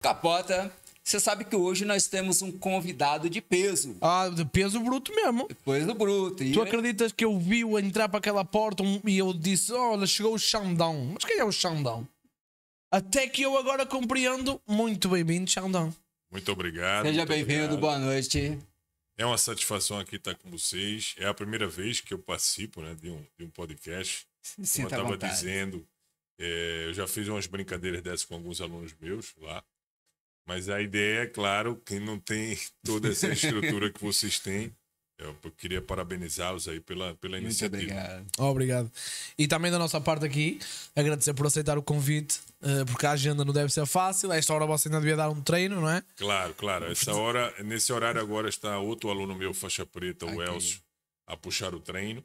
Capota, você sabe que hoje nós temos um convidado de peso. Ah, de peso bruto mesmo. Depois do bruto. Tu acreditas que eu vi-o entrar para aquela porta e eu disse, olha, chegou o Xandão. Mas quem é o Xandão? Até que eu agora compreendo. Muito bem-vindo, Xandão. Muito obrigado. Seja bem-vindo, boa noite. É uma satisfação aqui estar com vocês. É a primeira vez que eu participo, né, de um podcast. Como eu estava dizendo, eu já fiz umas brincadeiras dessas com alguns alunos meus lá. Mas a ideia é, claro, que não tem toda essa estrutura que vocês têm. Eu queria parabenizá-los aí pela iniciativa. Muito obrigado. Obrigado. E também da nossa parte aqui, agradecer por aceitar o convite, porque a agenda não deve ser fácil. A esta hora você ainda devia dar um treino, não é? Claro. Nesse horário agora está outro aluno meu, faixa preta, o Elcio, a puxar o treino.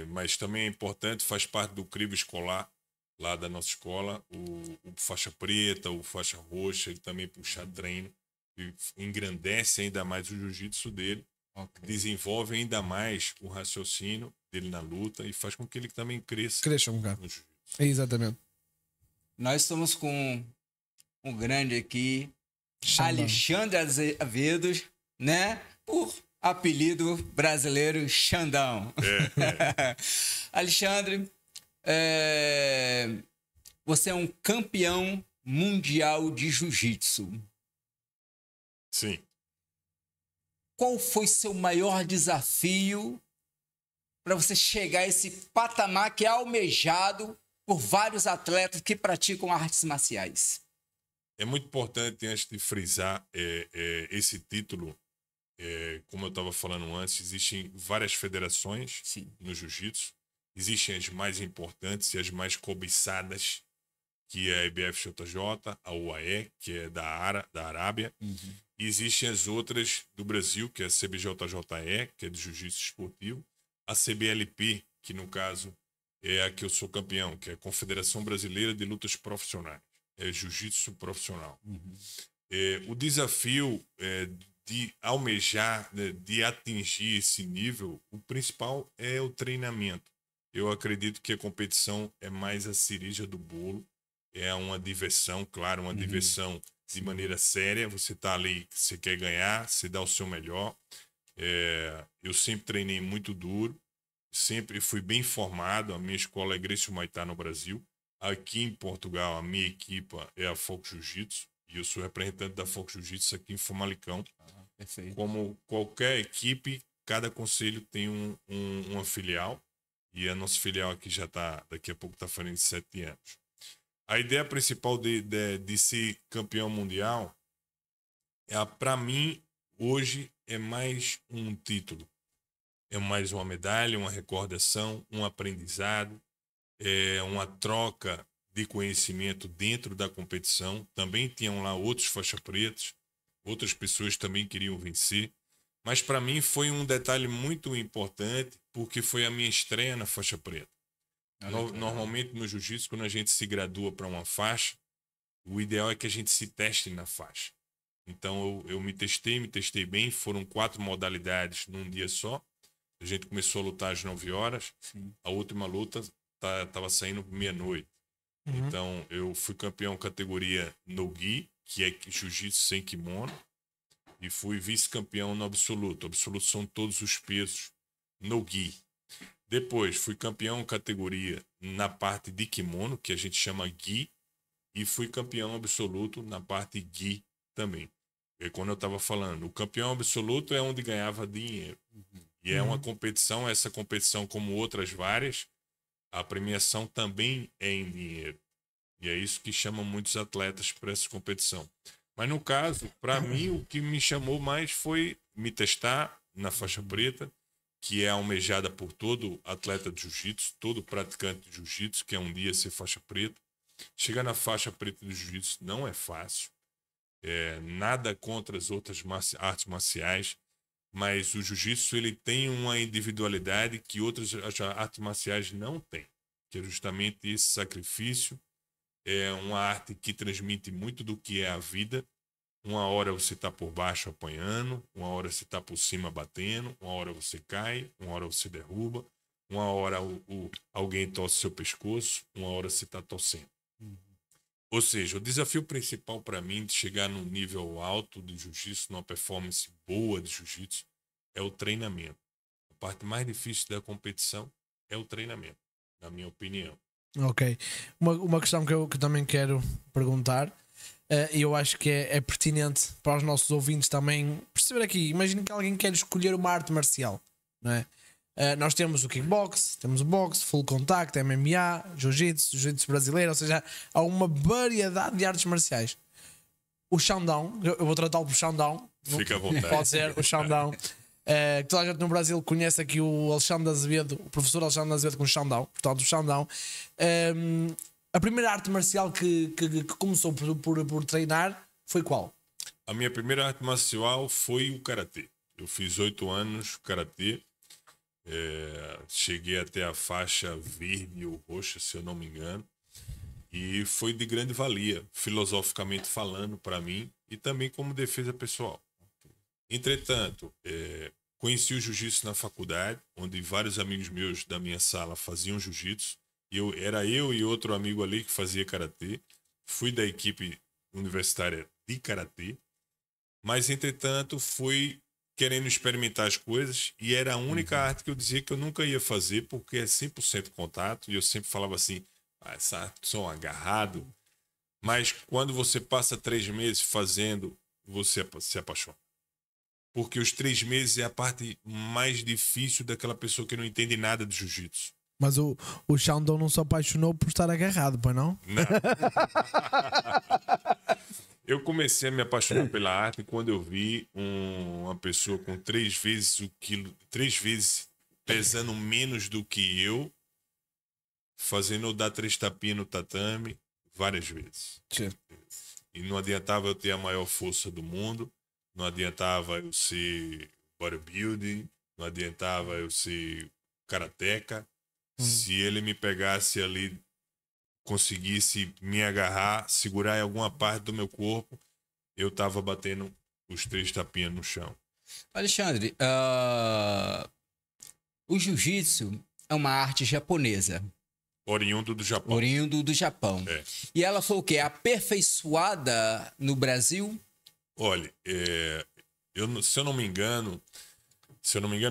Mas também é importante, faz parte do crivo escolar lá da nossa escola, o faixa preta, o faixa roxa, ele também puxa treino e engrandece ainda mais o jiu-jitsu dele. Desenvolve ainda mais o raciocínio dele na luta e faz com que ele também cresça um bocado. no jiu-jitsu. Exatamente. Nós estamos com um grande aqui, Xandão. Alexandre Azevedo, né? Por apelido brasileiro Xandão. Alexandre, você é um campeão mundial de jiu-jitsu. Sim. Qual foi seu maior desafio para você chegar a esse patamar que é almejado por vários atletas que praticam artes marciais? É muito importante, antes de frisar esse título, como eu estava falando antes, existem várias federações no jiu-jitsu. Existem as mais importantes e as mais cobiçadas, que é a IBF-JJ, a UAE, que é da Arábia. E existem as outras do Brasil, que é a CBJJE, que é de jiu-jitsu esportivo. A CBLP, que no caso é a que eu sou campeão, que é a Confederação Brasileira de Lutas Profissionais. É jiu-jitsu profissional. O desafio de almejar, de atingir esse nível, o principal é o treinamento. Eu acredito que a competição é mais a cereja do bolo. É uma diversão, claro, uma diversão de maneira séria. Você está ali, você quer ganhar, você dá o seu melhor. Eu sempre treinei muito duro, sempre fui bem formado. A minha escola é Grécio Maitá no Brasil. Aqui em Portugal, a minha equipa é a Foco Jiu-Jitsu. E eu sou representante da Foco Jiu-Jitsu aqui em Famalicão. Perfeito. Como qualquer equipe, cada conselho tem uma filial. E a nossa filial aqui já está, daqui a pouco está fazendo 7 anos. A ideia principal de ser campeão mundial, para mim, hoje, é mais um título. É mais uma medalha, uma recordação, um aprendizado, uma troca de conhecimento dentro da competição. Também tinham lá outros faixa pretos, outras pessoas também queriam vencer. Mas para mim foi um detalhe muito importante, porque foi a minha estreia na faixa preta. Normalmente no jiu-jitsu, quando a gente se gradua para uma faixa, o ideal é que a gente se teste na faixa. Então eu me testei bem. Foram 4 modalidades num dia só. A gente começou a lutar às 9 horas. A última luta estava saindo meia-noite. Então eu fui campeão categoria no gi, que é jiu-jitsu sem kimono. E fui vice-campeão no absoluto. Absoluto são todos os pesos no gi. Depois, fui campeão categoria na parte de kimono, que a gente chama gi, e fui campeão absoluto na parte gi também. É quando eu estava falando, o campeão absoluto é onde ganhava dinheiro. E é uma competição, essa competição, como outras várias, a premiação também é em dinheiro. E é isso que chama muitos atletas para essa competição. Mas no caso, para mim, o que me chamou mais foi me testar na faixa preta, que é almejada por todo atleta de jiu-jitsu, todo praticante de jiu-jitsu, que é um dia ser faixa preta. Chegar na faixa preta de jiu-jitsu não é fácil. Nada contra as outras artes marciais, mas o jiu-jitsu ele tem uma individualidade que outras artes marciais não têm, que é justamente esse sacrifício. É uma arte que transmite muito do que é a vida. Uma hora você está por baixo apanhando, uma hora você está por cima batendo, uma hora você cai, uma hora você derruba, uma hora alguém torce seu pescoço, uma hora você está torcendo. Ou seja, o desafio principal para mim de chegar num nível alto de jiu-jitsu, numa performance boa de jiu-jitsu, é o treinamento. A parte mais difícil da competição é o treinamento, na minha opinião. Ok. Uma questão que eu também quero perguntar, e eu acho que é pertinente para os nossos ouvintes também perceber aqui. Imagina que alguém quer escolher uma arte marcial, não é? Nós temos o kickbox, temos o boxe, full contact, MMA, jiu-jitsu brasileiro, ou seja, há uma variedade de artes marciais. O Xandão, eu vou tratá-lo por Xandão, Fica à vontade. pode ser o Xandão. Que toda a gente no Brasil conhece aqui o Alexandre Azevedo, o professor Alexandre Azevedo com o Xandão, portanto, o Xandão. A primeira arte marcial que começou por treinar foi qual? A minha primeira arte marcial foi o karatê. Eu fiz 8 anos karatê. Cheguei até a faixa verde ou roxa, se eu não me engano. E foi de grande valia, filosoficamente falando, para mim, e também como defesa pessoal. Entretanto, conheci o jiu-jitsu na faculdade, onde vários amigos meus da minha sala faziam jiu-jitsu. Era eu e outro amigo ali que fazia karatê. Fui da equipe universitária de karatê. Mas, entretanto, fui querendo experimentar as coisas e era a única arte que eu dizia que eu nunca ia fazer porque é 100% contato. E eu sempre falava assim, essa arte sou um agarrado. Mas quando você passa 3 meses fazendo, você se apaixona. Porque os 3 meses é a parte mais difícil daquela pessoa que não entende nada de jiu-jitsu. Mas o Xandão não se apaixonou por estar agarrado, pois não? Não. Eu comecei a me apaixonar pela arte quando eu vi uma pessoa com 3 vezes o quilo, 3 vezes pesando menos do que eu, fazendo eu dar 3 tapinhas no tatame várias vezes. Sim. E não adiantava eu ter a maior força do mundo, não adiantava eu ser bodybuilding, não adiantava eu ser karateca. Se ele me pegasse ali, conseguisse me agarrar, segurar em alguma parte do meu corpo, eu tava batendo os 3 tapinhas no chão. Alexandre, o jiu-jitsu é uma arte japonesa, Oriundo do Japão. oriundo do Japão. É. E ela foi o quê? Aperfeiçoada no Brasil? Olha, se eu não me engano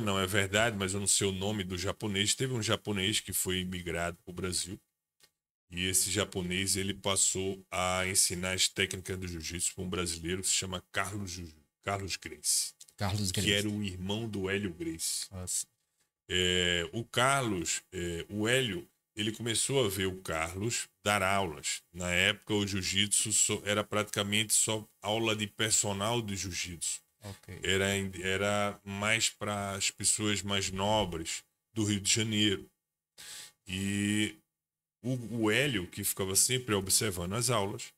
não, é verdade, mas eu não sei o nome do japonês. Teve um japonês que foi imigrado para o Brasil. E esse japonês, ele passou a ensinar as técnicas do jiu-jitsu para um brasileiro que se chama Carlos Gracie. Carlos Gracie. Que era o irmão do Hélio Gracie. Nossa. O Carlos, o Hélio, ele começou a ver o Carlos dar aulas. Na época, o jiu-jitsu era praticamente só aula de personal do jiu-jitsu. Okay. Era mais para as pessoas mais nobres do Rio de Janeiro. E o Hélio, que ficava sempre observando as aulas,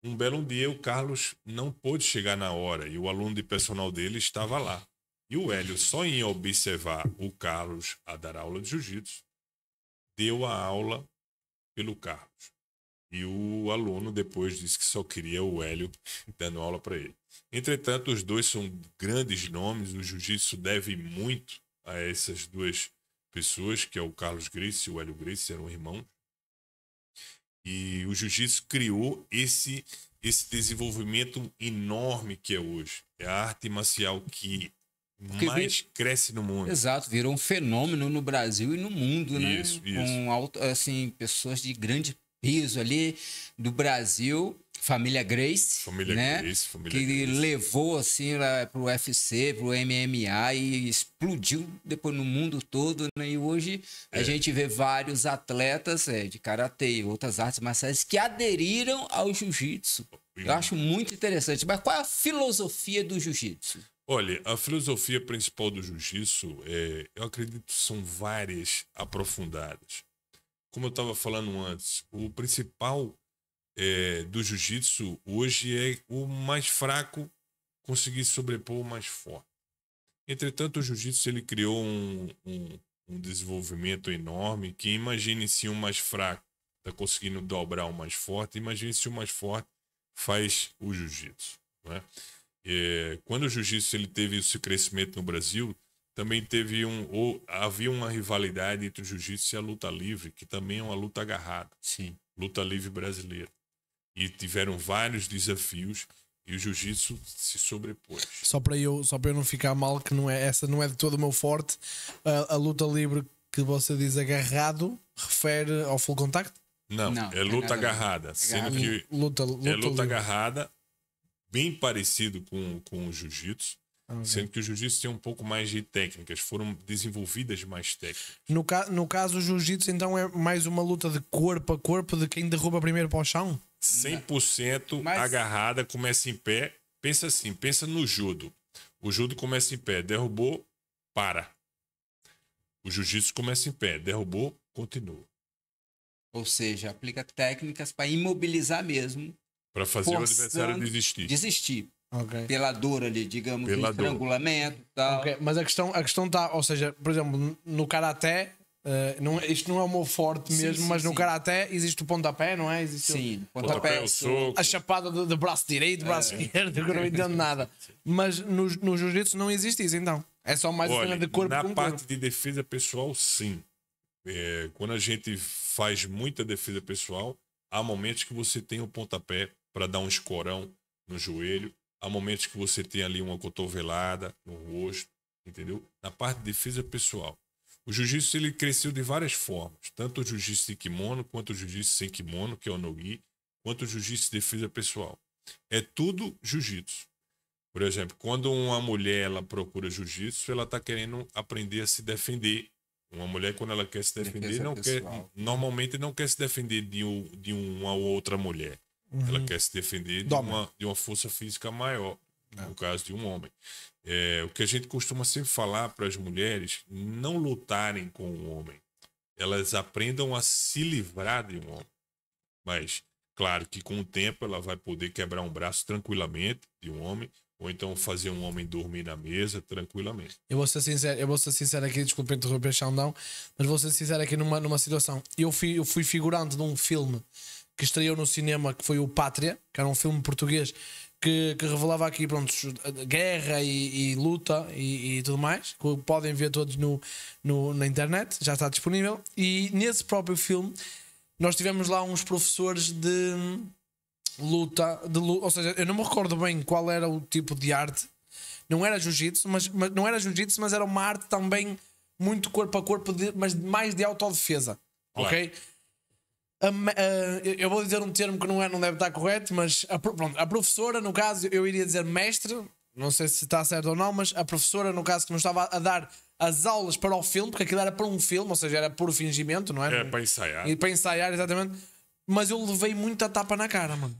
um belo dia o Carlos não pôde chegar na hora e o aluno de personal dele estava lá. E o Hélio, só em observar o Carlos a dar aula de jiu-jitsu, deu a aula pelo Carlos. E o aluno depois disse que só queria o Hélio dando aula para ele. Entretanto, os dois são grandes nomes. O jiu-jitsu deve muito a essas duas pessoas, que é o Carlos Gracie e o Hélio Gracie, eram irmãos. E o jiu-jitsu criou esse desenvolvimento enorme que é hoje. É a arte marcial que mais cresce no mundo. Exato, virou um fenômeno no Brasil e no mundo, né? Isso. Com pessoas de grande peso ali do Brasil, família Gracie, que levou assim para o UFC, para o MMA e explodiu depois no mundo todo, né? E hoje a gente vê vários atletas de karatê e outras artes marciais que aderiram ao jiu-jitsu. Eu acho muito interessante. Mas qual é a filosofia do jiu-jitsu? Olha, a filosofia principal do jiu-jitsu, eu acredito que são várias aprofundadas. Como eu estava falando antes, o principal do jiu-jitsu hoje é o mais fraco conseguir sobrepor o mais forte. Entretanto, o jiu-jitsu ele criou um desenvolvimento enorme que imagine se o mais fraco está conseguindo dobrar o mais forte, imagine se o mais forte faz o jiu-jitsu, né? Quando o jiu-jitsu ele teve esse crescimento no Brasil, também havia uma rivalidade entre o jiu-jitsu e a luta livre, que também é uma luta agarrada. Sim. Luta livre brasileira. e tiveram vários desafios e o jiu-jitsu se sobrepôs. Só para eu não ficar mal, que essa não é de todo o meu forte. A luta livre que você diz agarrado refere ao full contact? Não, é luta agarrada. Sendo que luta é luta livre. agarrada, bem parecido com o jiu-jitsu. Okay. Sendo que o jiu-jitsu tem um pouco mais de técnicas, foram desenvolvidas mais técnicas. No caso, o jiu-jitsu então é mais uma luta de corpo a corpo de quem derruba primeiro para o chão? 100% agarrada, começa em pé. Pensa assim, pensa no judo. O judo começa em pé, derrubou, para. O jiu-jitsu começa em pé, derrubou, continua. Ou seja, aplica técnicas para imobilizar mesmo. Para fazer o adversário desistir. Okay. Pela dor ali, digamos, Pela do estrangulamento e tal. Okay. Mas a questão está, ou seja, por exemplo, no karaté, isto não é o meu forte mesmo, mas no karaté existe o pontapé, não é? Existe sim, pontapé, o soco. A chapada de braço direito, braço esquerdo, que eu não entendo nada. Mas no jiu-jitsu não existe isso, então. É só mais uma de corpo na com parte corpo. de defesa pessoal, sim. Quando a gente faz muita defesa pessoal, há momentos que você tem o pontapé para dar um escorão no joelho, há momentos que você tem ali uma cotovelada no rosto, entendeu? Na parte de defesa pessoal. O jiu-jitsu ele cresceu de várias formas, tanto o jiu-jitsu de kimono, quanto o jiu-jitsu sem kimono, que é o no-gi, quanto o jiu-jitsu de defesa pessoal. É tudo jiu-jitsu. Por exemplo, quando uma mulher ela procura jiu-jitsu, ela está querendo aprender a se defender. Uma mulher, quando ela quer se defender, normalmente não quer se defender de uma ou outra mulher. Ela quer se defender de uma força física maior, no caso de um homem. O que a gente costuma sempre falar para as mulheres, não lutarem com um homem. Elas aprendam a se livrar de um homem. Mas, claro que com o tempo ela vai poder quebrar um braço tranquilamente de um homem, ou então fazer um homem dormir na mesa tranquilamente. Eu vou ser sincero aqui, desculpa interromper, Xandão, mas vou ser sincero aqui numa situação. Eu fui figurante de um filme que estreou no cinema, que foi o Pátria, que era um filme português que revelava aqui, pronto, guerra e luta e tudo mais, que podem ver todos na internet, já está disponível. E nesse próprio filme nós tivemos lá uns professores de luta, ou seja, eu não me recordo bem qual era o tipo de arte. Não era jiu-jitsu, mas era uma arte também muito corpo a corpo, mas mais de autodefesa. Claro. Ok? Eu vou dizer um termo que não deve estar correto, mas a professora, no caso, eu iria dizer mestre, não sei se está certo ou não, mas a professora, no caso, que nos estava a dar as aulas para o filme, porque aquilo era para um filme, ou seja, era puro fingimento, não é? É para ensaiar. E para ensaiar, exatamente. Mas eu levei muita tapa na cara, mano.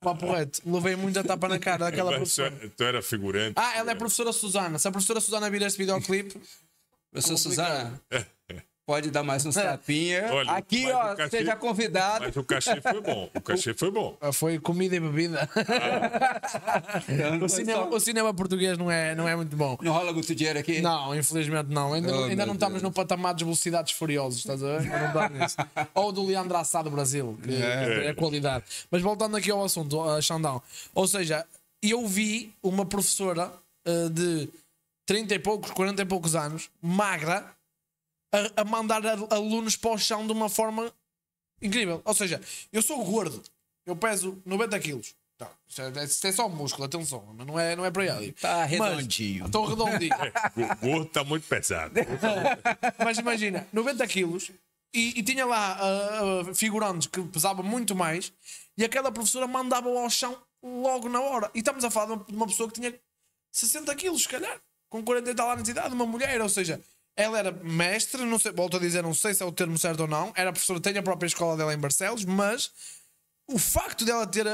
Papo reto. Levei muita tapa na cara daquela professora. Tu era figurante. Ela é a professora Susana. Se a professora Susana vir este videoclipe... Professora Susana... Pode dar mais uns tapinhas. Aqui, ó, seja convidado. Mas o cachê foi bom. O cachê foi bom. Foi comida e bebida. O cinema português não é muito bom. Não rola muito dinheiro aqui? Não, infelizmente não. Ainda não estamos no patamar dos Velocidades Furiosos, estás a ver? Não está nisso. Ou do Leandro Assá do Brasil, que é qualidade. Mas voltando aqui ao assunto, Xandão. Ou seja, eu vi uma professora de 30 e poucos, 40 e poucos anos, magra, a mandar alunos para o chão de uma forma incrível. Ou seja, eu sou gordo, eu peso 90 quilos. Não, isto é só músculo, atenção, mas não é para aí. Está redondinho. Estou redondinho. O gordo está muito pesado. Mas imagina, 90 quilos e tinha lá figurantes que pesavam muito mais e aquela professora mandava-o ao chão logo na hora. E estamos a falar de uma pessoa que tinha 60 quilos, se calhar, com 40 e tal anos de idade, uma mulher, ou seja... Ela era mestre, não sei, volto a dizer, não sei se é o termo certo ou não. Era professora, tem a própria escola dela em Barcelos, mas o facto dela ter.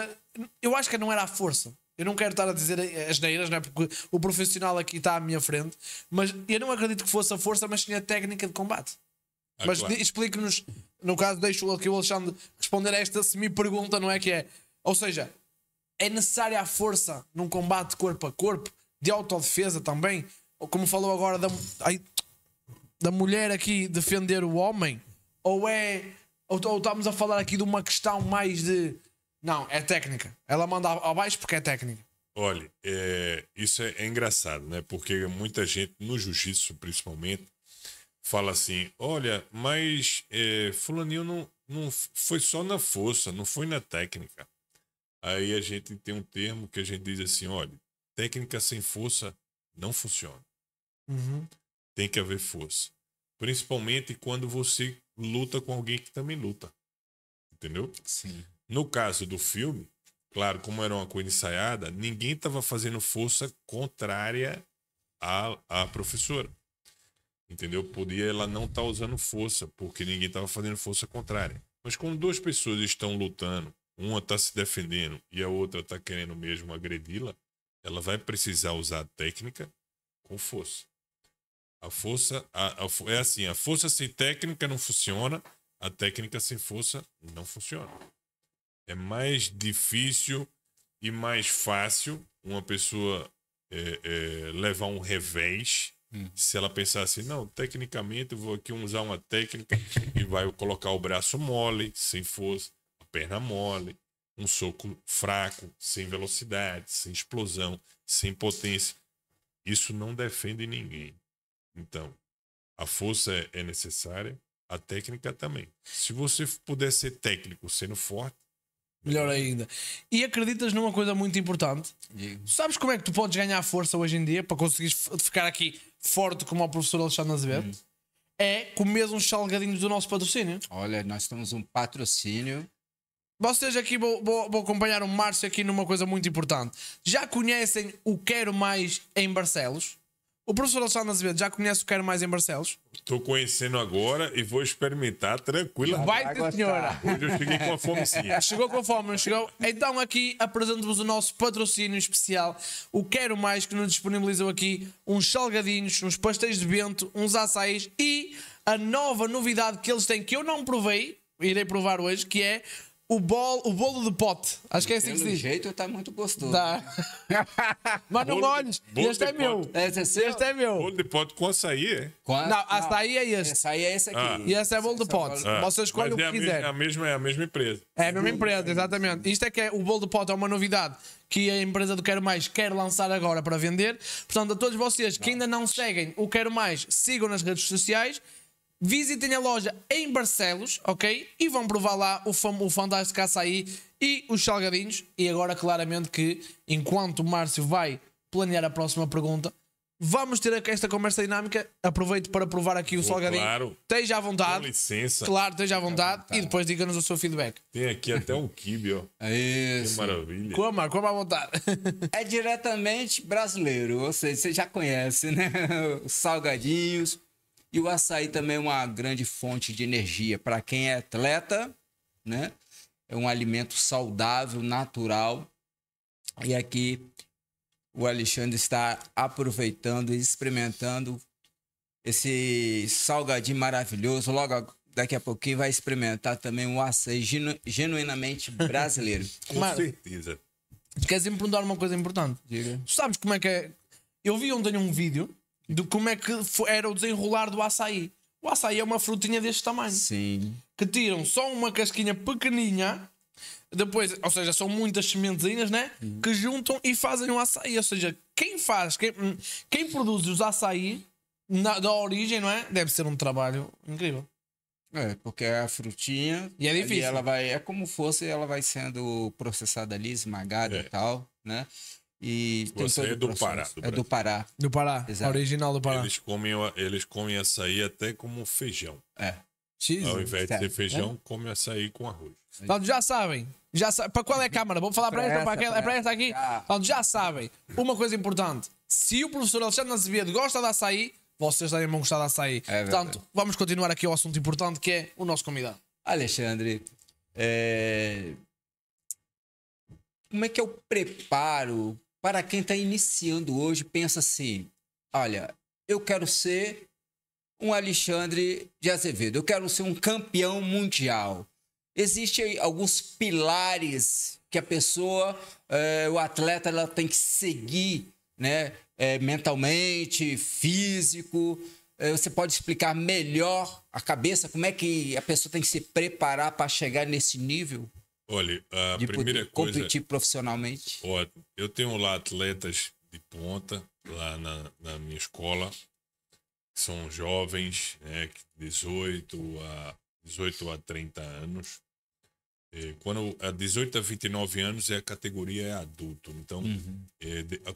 Eu acho que não era a força. Eu não quero estar a dizer as neiras, não é? Porque o profissional aqui está à minha frente, mas eu não acredito que fosse a força, mas tinha a técnica de combate. Mas claro. Explique-nos, no caso, deixo aqui o Alexandre responder a esta semi-pergunta, não é? Que é, ou seja, é necessária a força num combate corpo a corpo, de autodefesa também, como falou agora da mulher aqui defender o homem, ou estamos a falar aqui de uma questão mais de não, é técnica, ela manda abaixo porque é técnica. Olha, isso é engraçado, né? Porque muita gente no jiu-jitsu principalmente fala assim, olha, mas fulaninho não foi só na força, não foi na técnica. Aí a gente tem um termo que a gente diz assim, olha, técnica sem força não funciona. Uhum. Tem que haver força. Principalmente quando você luta com alguém que também luta. Entendeu? Sim. No caso do filme, claro, como era uma coisa ensaiada, ninguém estava fazendo força contrária à professora. Entendeu? Podia ela não estar usando força, porque ninguém estava fazendo força contrária. Mas quando duas pessoas estão lutando, uma está se defendendo e a outra está querendo mesmo agredi-la, ela vai precisar usar a técnica com força. A força é assim, a força sem técnica não funciona, a técnica sem força não funciona. É mais difícil e mais fácil uma pessoa levar um revés se ela pensar assim, não, tecnicamente eu vou aqui usar uma técnica e vai colocar o braço mole, sem força, a perna mole, um soco fraco, sem velocidade, sem explosão, sem potência. Isso não defende ninguém. Então, a força é necessária, a técnica também. Se você puder ser técnico sendo forte, Melhor ainda. E acreditas numa coisa muito importante? Digo. Sabes como é que tu podes ganhar força hoje em dia para conseguires ficar aqui forte como o professor Alexandre Azevedo? É comer uns salgadinhos do nosso patrocínio. Olha, nós temos um patrocínio. Vocês aqui, vou acompanhar o Márcio aqui numa coisa muito importante. Já conhecem o Quero Mais em Barcelos? O professor Alexandre Azevedo já conhece o Quero Mais em Barcelos? estou conhecendo agora e vou experimentar tranquila. Vai ter, senhora! Hoje eu cheguei com a fomezinha. Chegou com fome, não chegou? Então aqui apresento-vos o nosso patrocínio especial, o Quero Mais, que nos disponibilizou aqui uns salgadinhos, uns pastéis de vento, uns açaís e a nova novidade que eles têm, que eu não provei, irei provar hoje, que é o bolo de pote. Acho que é assim que se Pelo diz. jeito tá muito gostoso. Tá. Mas não olhes, bolo este é de meu. pote. Esse é seu? Este é meu. Bolo de pote com açaí, é? Não, açaí é este. Esse aí é esse aqui. Ah. E esse é bolo de pote. Ah, Você escolhe o mas que é quiser. a mesma empresa. É a mesma empresa, exatamente. Isto é que é o bolo de pote, é uma novidade que a empresa do Quero Mais quer lançar agora para vender. Portanto, a todos vocês que ainda não seguem o Quero Mais, sigam nas redes sociais, visitem a loja em Barcelos, ok? E vão provar lá o fantástico açaí e os salgadinhos. E agora, claramente, que enquanto o Márcio vai planear a próxima pergunta, vamos ter esta conversa dinâmica. Aproveito para provar aqui o salgadinho. Claro. Esteja à Com vontade. licença. Claro, esteja à vontade. E depois diga-nos o seu feedback. Tem aqui até um quibe, ó. Que Isso. maravilha. Coma à vontade. É diretamente brasileiro, ou seja, você já conhece, né? Os salgadinhos. E o açaí também é uma grande fonte de energia para quem é atleta, né? É um alimento saudável, natural. E aqui o Alexandre está aproveitando e experimentando esse salgadinho maravilhoso. Logo daqui a pouquinho vai experimentar também um açaí genuinamente brasileiro. Com Mas- certeza. Queres me perguntar uma coisa importante? Diga. Tu sabes como é que é? Eu vi ontem um vídeo de como é que era o desenrolar do açaí. O açaí é uma frutinha deste tamanho. Sim. Que tiram só uma casquinha pequeninha, depois, ou seja, são muitas sementezinhas, né? Que juntam e fazem um açaí. Ou seja, quem produz os açaí da origem, não é? Deve ser um trabalho incrível. É, porque a frutinha. E é ali difícil. Ela vai, é como fosse, ela vai sendo processada ali, esmagada É. e tal, né? E O açaí é todo o do processo. Pará, do É do Pará. Do Pará. Exato. Original do Pará. Eles comem açaí até como feijão. É. X. Ao invés de ser Certo. feijão, come açaí com arroz. Então já sabem. Para qual é a câmara? Vou falar para esta ou para aquela? É para esta aqui? Já. Então já sabem. Uma coisa importante. Se o professor Alexandre Azevedo gosta de açaí, vocês também vão gostar de açaí. É Portanto, vamos continuar aqui ao assunto importante que é o nosso convidado. Alexandre, como é que é o preparo para quem está iniciando hoje? Pensa assim: olha, eu quero ser um Alexandre de Azevedo, eu quero ser um campeão mundial. Existem alguns pilares que a pessoa, o atleta, ela tem que seguir, né? Mentalmente, físico. Você pode explicar melhor a cabeça, como é que a pessoa tem que se preparar para chegar nesse nível Olha, a de primeira poder coisa. competir profissionalmente? Ó, eu tenho lá atletas de ponta, lá na minha escola, que são jovens, né, 18 a 18 a 30 anos. Quando a 18 a 29 anos a categoria é adulto. Então,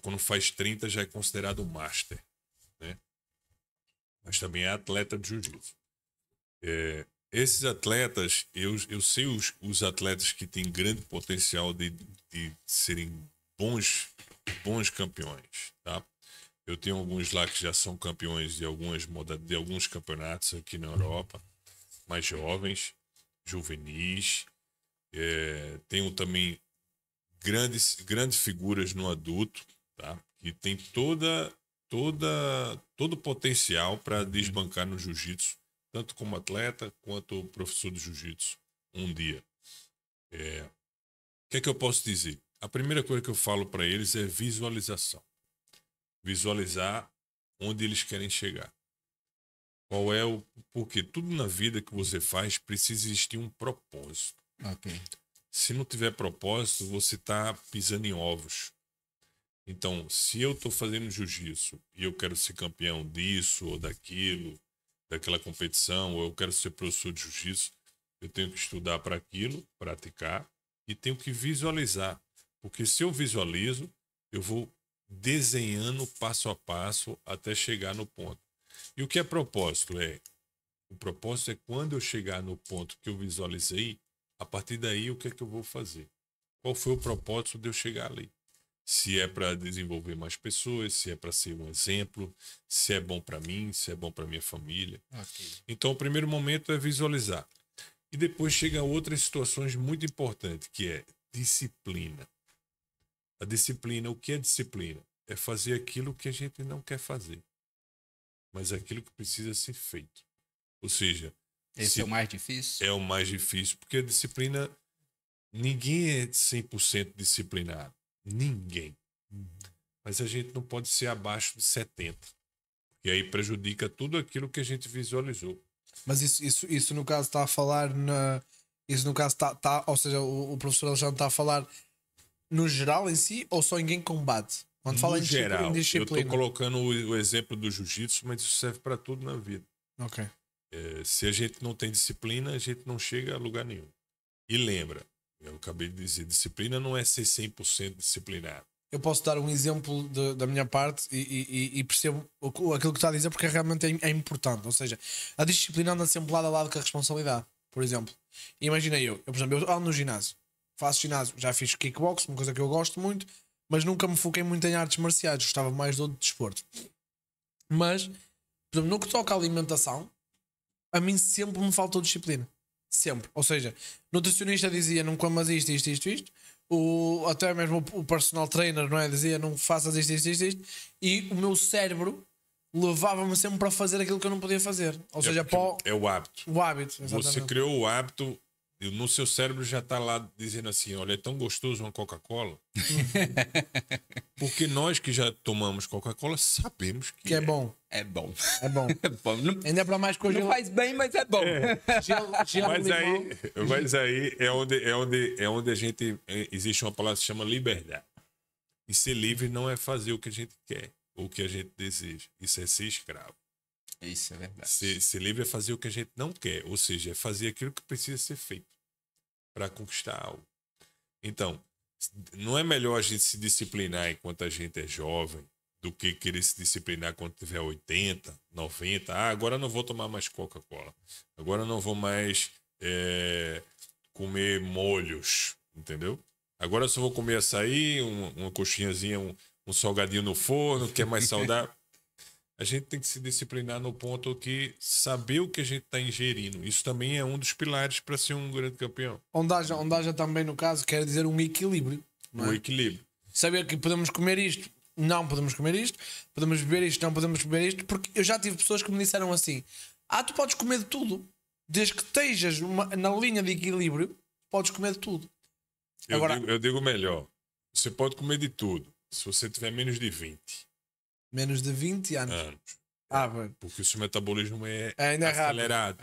quando faz 30 já é considerado master, né? Mas também é atleta de jiu-jitsu. Esses atletas, eu sei os atletas que têm grande potencial de serem bons campeões, tá? Eu tenho alguns lá que já são campeões de alguns campeonatos aqui na Europa, mais jovens, juvenis. Tenho também grandes figuras no adulto, tá? Que tem todo o potencial para desbancar no jiu-jitsu, tanto como atleta quanto professor de jiu-jitsu um dia. O que é que eu posso dizer? A primeira coisa que eu falo para eles é visualização. Visualizar onde eles querem chegar. Porque tudo na vida que você faz precisa existir um propósito. Ok. Se não tiver propósito, você está pisando em ovos. Então, se eu estou fazendo jiu-jitsu e eu quero ser campeão disso ou daquilo, daquela competição, ou eu quero ser professor de jiu-jitsu, eu tenho que estudar para aquilo, praticar e tenho que visualizar. Porque se eu visualizo, eu vou desenhando passo a passo até chegar no ponto. E o que é propósito? O propósito é quando eu chegar no ponto que eu visualizei, a partir daí o que é que eu vou fazer? Qual foi o propósito de eu chegar ali? Se é para desenvolver mais pessoas, se é para ser um exemplo, se é bom para mim, se é bom para minha família. Ok. Então, o primeiro momento é visualizar. E depois chega outras situações muito importantes, que é disciplina. A disciplina, o que é disciplina? É fazer aquilo que a gente não quer fazer, mas aquilo que precisa ser feito. Ou seja, Esse é o mais difícil? é o mais difícil, porque a disciplina, ninguém é 100% disciplinado. Ninguém. Mas a gente não pode ser abaixo de 70%. E aí prejudica tudo aquilo que a gente visualizou. Mas isso no caso está a falar isso no caso ou seja, o professor Alexandre está a falar no geral em si ou só em quem combate? Quando fala No em geral, disciplina. eu estou colocando o exemplo do jiu-jitsu, mas isso serve para tudo na vida. Ok. Se a gente não tem disciplina, a gente não chega a lugar nenhum. E lembra, eu acabei de dizer, disciplina não é ser 100% disciplinado. Eu posso dar um exemplo da minha parte e percebo aquilo que está a dizer porque realmente é importante. Ou seja, a disciplina anda sempre lado a lado com a responsabilidade. Por exemplo, imagina por exemplo, eu ando no ginásio, faço ginásio, já fiz kickbox, uma coisa que eu gosto muito, mas nunca me foquei muito em artes marciais, gostava mais de outro desporto. Mas, por exemplo, no que toca à alimentação, a mim sempre me faltou disciplina. Sempre. Ou seja, o nutricionista dizia não comas isto. Até mesmo o personal trainer, não é? Dizia não faças isto. E o meu cérebro levava-me sempre para fazer aquilo que eu não podia fazer. Ou seja, é o hábito. O hábito, exatamente. Você criou o hábito, e no seu cérebro já está lá dizendo assim: olha, é tão gostoso uma Coca-Cola. Porque nós que já tomamos Coca-Cola sabemos que é bom. É bom. É bom. É bom. Não, ainda para mais coisa. não faz bem, mas é bom. Mas aí é onde a gente existe uma palavra que se chama liberdade. E ser livre não é fazer o que a gente quer ou o que a gente deseja. Isso é ser escravo. Isso é verdade. Ser livre é fazer o que a gente não quer, ou seja, é fazer aquilo que precisa ser feito para conquistar algo. Então, não é melhor a gente se disciplinar enquanto a gente é jovem do que querer se disciplinar quando tiver 80, 90. Agora não vou tomar mais Coca-Cola. Agora não vou mais comer molhos, entendeu? Agora só vou comer açaí, uma coxinhazinha, um salgadinho no forno, que é mais saudável. A gente tem que se disciplinar no ponto que saber o que a gente está ingerindo. Isso também é um dos pilares para ser um grande campeão. Onde haja também, no caso, quer dizer um equilíbrio. O equilíbrio. Saber que podemos comer isto, não podemos comer isto. Podemos beber isto, não podemos beber isto. Porque eu já tive pessoas que me disseram assim: tu podes comer de tudo. Desde que estejas na linha de equilíbrio, podes comer de tudo. Eu digo melhor. Você pode comer de tudo se você tiver menos de 20. Menos de 20 anos. Porque o seu metabolismo é ainda acelerado.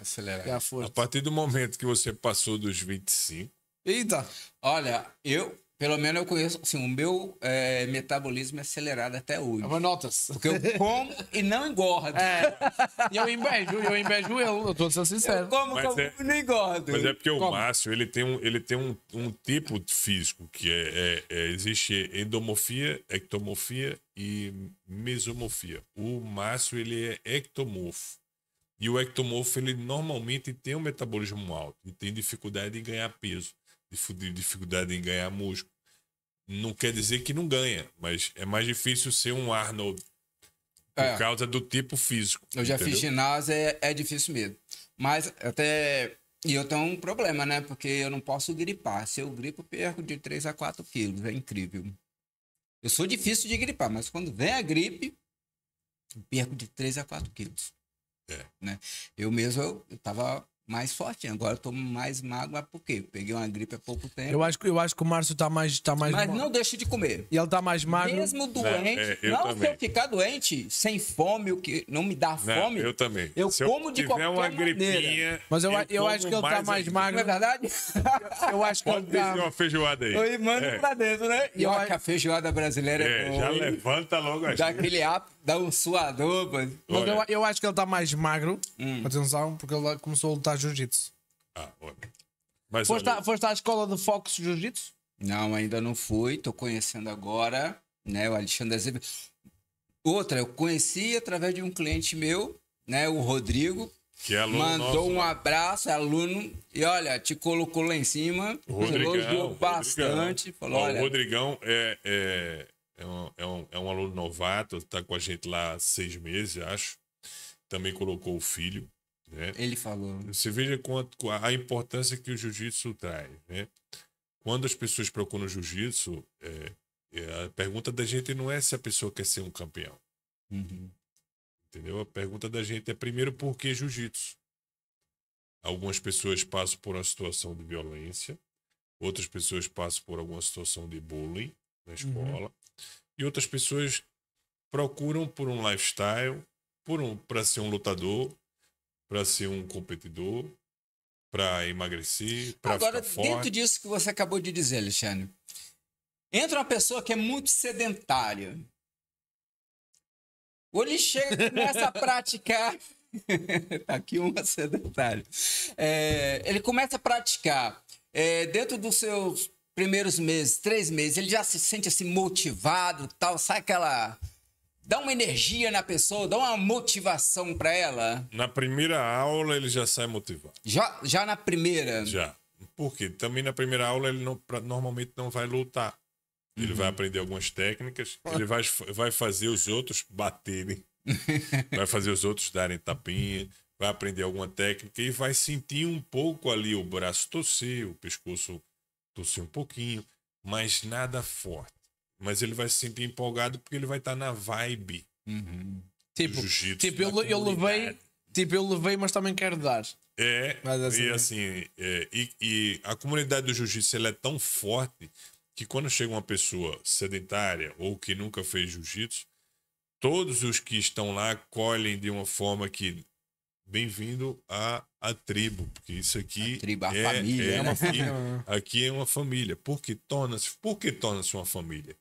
Já foste. A partir do momento que você passou dos 25. Eita! Olha, eu Pelo menos eu conheço, assim, o meu metabolismo é acelerado até hoje. Mas nota-se. Porque eu como e não engordo. E eu invejo ele, eu estou a ser sincero. Eu como e não engordo. Mas é porque o Como? Márcio, ele tem um tipo de físico que existe endomorfia, ectomorfia e mesomorfia. O Márcio, ele é ectomorfo. E o ectomorfo, ele normalmente tem um metabolismo alto e tem dificuldade em ganhar peso, dificuldade em ganhar músculo. Não quer dizer que não ganha, mas é mais difícil ser um Arnold por causa do tipo físico. Eu já entendeu? fiz ginásio, é difícil mesmo. Mas até. E eu tenho um problema, né? Porque eu não posso gripar. Se eu gripo, eu perco de 3 a 4 quilos. É incrível. Eu sou difícil de gripar, mas quando vem a gripe, eu perco de 3 a 4 quilos. Né? Eu mesmo eu tava mais fortinho, agora eu tô mais magro, mas por quê? Eu peguei uma gripe há pouco tempo. Eu acho que o Márcio está mais Mas não deixo de comer. E ele está mais magro. Mesmo doente, eu não também. se eu ficar doente, sem fome, o que não me dá Não, fome. eu também. Eu Se como de tiver qualquer uma maneira. gripinha, Mas eu acho como que ele está mais ainda. magro. Não é verdade? Eu acho que ele Pode descer está. uma feijoada aí. Eu mando É. pra dentro, né? E olha que a feijoada brasileira é boa. Já hein? levanta logo a Dá gente. aquele up, dá um suador, pô. Mas Olha. eu acho que ele está mais magro. Atenção, porque ele começou a lutar jiu-jitsu. Olha. Mas Foste olha, à escola de Fox Jiu-Jitsu? Não, ainda não fui, tô conhecendo agora, né, o Alexandre Azevedo. Outra, eu conheci através de um cliente meu, né, o Rodrigo, que é aluno mandou nosso, um lá. abraço, é aluno, e olha, te colocou lá em cima, elogiou bastante, falou, Ó, olha, o Rodrigão é um aluno novato, tá com a gente lá há 6 meses, acho. Também colocou o filho, né? ele falou. Você veja a importância que o jiu-jitsu traz, né? Quando as pessoas procuram jiu-jitsu, a pergunta da gente não é se a pessoa quer ser um campeão. Uhum. Entendeu? A pergunta da gente é primeiro por que jiu-jitsu? Algumas pessoas passam por uma situação de violência, outras pessoas passam por alguma situação de bullying na escola, e outras pessoas procuram por um lifestyle, para ser um lutador, para ser um competidor, para emagrecer, para Agora, ficar dentro forte. disso que você acabou de dizer, Alexandre, entra uma pessoa que é muito sedentária. Ou ele chega e começa a praticar. Tá aqui uma sedentária. Ele começa a praticar. Dentro dos seus primeiros meses, 3 meses, ele já se sente assim motivado, tal, sai aquela. Dá uma energia na pessoa, dá uma motivação para ela. Na primeira aula ele já sai motivado. Já na primeira. Já. Por quê? Também na primeira aula ele normalmente não vai lutar. Ele vai aprender algumas técnicas, ele vai fazer os outros baterem, vai fazer os outros darem tapinha, vai aprender alguma técnica e vai sentir um pouco ali o braço torcer, o pescoço torcer um pouquinho, mas nada forte. Mas ele vai se sentir empolgado porque ele vai estar na vibe Tipo, do jiu-jitsu. tipo da eu levei, comunidade. eu levei, mas também quero dar. Mas assim, E assim, e a comunidade do jiu-jitsu ela é tão forte que quando chega uma pessoa sedentária ou que nunca fez jiu-jitsu, todos os que estão lá colhem de uma forma que bem-vindo à tribo, porque isso aqui tribo, a família, né? aqui é uma família. Por que torna-se uma família?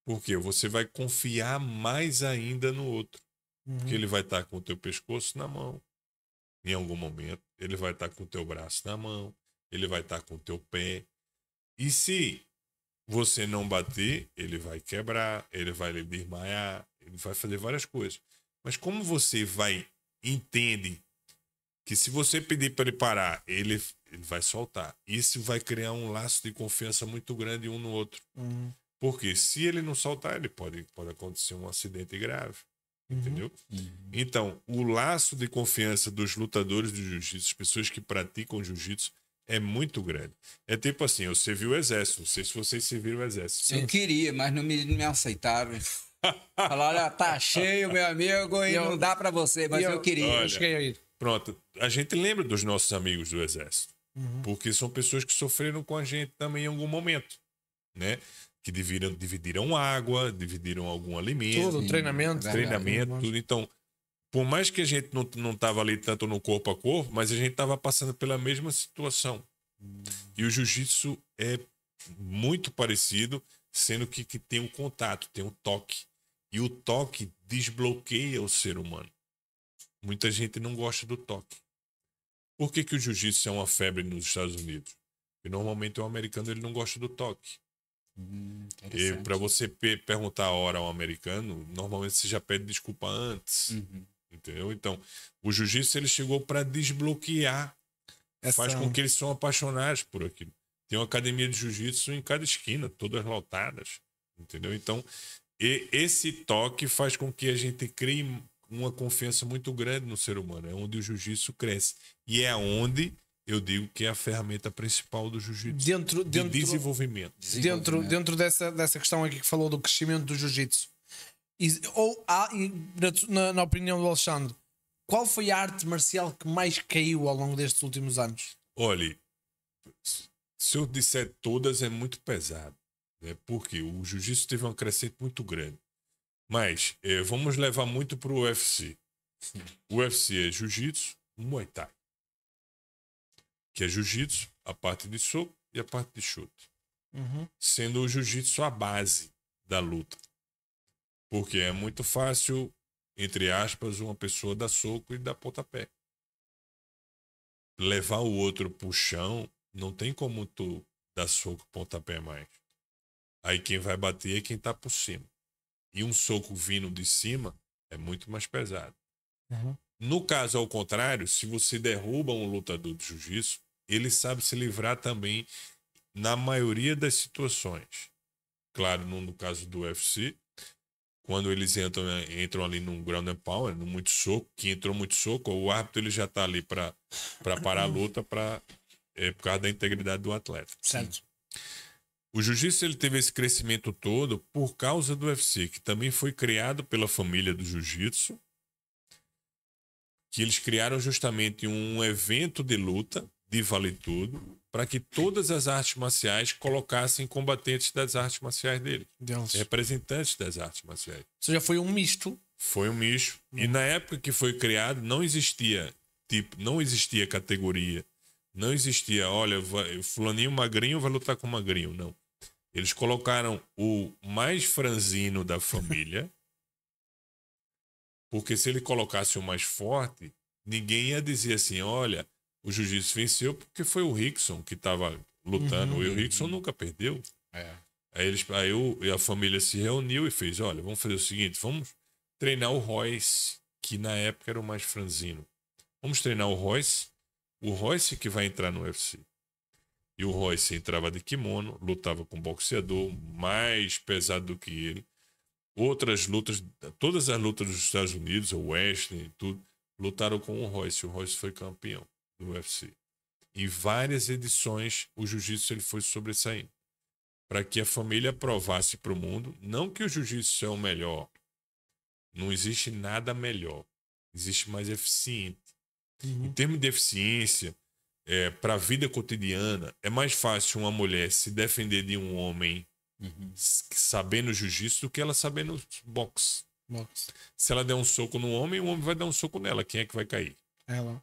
Porque você vai confiar mais ainda no outro. Porque ele vai estar com o teu pescoço na mão em algum momento, ele vai estar com o teu braço na mão, ele vai estar com o teu pé. E se você não bater, ele vai quebrar, ele vai lhe desmaiar, ele vai fazer várias coisas. Mas como você entende que se você pedir para ele parar, ele vai soltar. Isso vai criar um laço de confiança muito grande um no outro. Porque se ele não soltar, ele pode acontecer um acidente grave. Entendeu? Então, o laço de confiança dos lutadores de jiu-jitsu, as pessoas que praticam jiu-jitsu, é muito grande. É tipo assim, eu servi o exército. Não sei se vocês serviram o exército. Eu queria, mas não me aceitaram. Falaram, olha, tá cheio, meu amigo, e não dá pra você, mas eu queria. Olha, Eu cheguei a ir. Pronto, a gente lembra dos nossos amigos do exército. Porque são pessoas que sofreram com a gente também em algum momento, né? Que dividiram água, dividiram algum alimento. Tudo, treinamento. Tudo. Então, por mais que a gente não tava ali tanto no corpo a corpo, mas a gente tava passando pela mesma situação. E o jiu-jitsu é muito parecido, sendo que tem um contato, tem um toque. E o toque desbloqueia o ser humano. Muita gente não gosta do toque. Por que o jiu-jitsu é uma febre nos Estados Unidos? Porque normalmente o americano ele não gosta do toque. E para você perguntar a hora ao americano, normalmente você já pede desculpa antes. Entendeu? Então, o jiu-jitsu ele chegou para desbloquear. Faz com que eles sejam apaixonados por aquilo. Tem uma academia de jiu-jitsu em cada esquina, todas lotadas. Entendeu? Então, esse toque faz com que a gente crie uma confiança muito grande no ser humano. É onde o jiu-jitsu cresce. E é onde eu digo que é a ferramenta principal do jiu-jitsu. Dentro de desenvolvimento. Dentro dessa questão aqui que falou do crescimento do jiu-jitsu. Na opinião do Alexandre, qual foi a arte marcial que mais caiu ao longo destes últimos anos? Olha, se eu disser todas é muito pesado. Né? Porque o jiu-jitsu teve uma crescente muito grande. Mas vamos levar muito para o UFC. O UFC é jiu-jitsu, Muay Thai. Que é jiu-jitsu, a parte de soco e a parte de chute. Sendo o jiu-jitsu a base da luta. Porque é muito fácil, entre aspas, uma pessoa dar soco e dar pontapé. Levar o outro pro chão, não tem como tu dar soco e pontapé mais. Aí quem vai bater é quem tá por cima. E um soco vindo de cima é muito mais pesado. No caso, ao contrário, se você derruba um lutador de jiu-jitsu, ele sabe se livrar também na maioria das situações. Claro, no caso do UFC, quando eles entram ali num ground and pound, no muito soco, que entrou muito soco, o árbitro ele já tá ali para parar a luta por causa da integridade do atleta. Certo. O jiu-jitsu ele teve esse crescimento todo por causa do UFC, que também foi criado pela família do jiu-jitsu, que eles criaram justamente um evento de luta, de vale tudo, para que todas as artes marciais colocassem combatentes das artes marciais dele. Representantes das artes marciais. Isso já foi um misto. Foi um misto. E na época que foi criado, não existia categoria. Não existia, olha, fulaninho magrinho vai lutar com magrinho. Não. Eles colocaram o mais franzino da família, porque se ele colocasse o mais forte, ninguém ia dizer assim, olha, o jiu-jitsu venceu porque foi o Rickson que estava lutando. E o Rickson nunca perdeu. Aí a família se reuniu e fez, olha, vamos fazer o seguinte, vamos treinar o Royce, que na época era o mais franzino. Vamos treinar o Royce que vai entrar no UFC. E o Royce entrava de kimono, lutava com um boxeador mais pesado do que ele. Outras lutas, todas as lutas dos Estados Unidos, o Wesley e tudo, lutaram com o Royce. O Royce foi campeão do UFC. Em várias edições, o jiu-jitsu ele foi sobressaindo. Para que a família provasse para o mundo, não que o jiu-jitsu é o melhor. Não existe nada melhor. Existe mais eficiente. Em termos de eficiência, para a vida cotidiana, é mais fácil uma mulher se defender de um homem sabendo jiu-jitsu do que ela sabendo boxe. Se ela der um soco no homem, o homem vai dar um soco nela. Quem é que vai cair? Ela.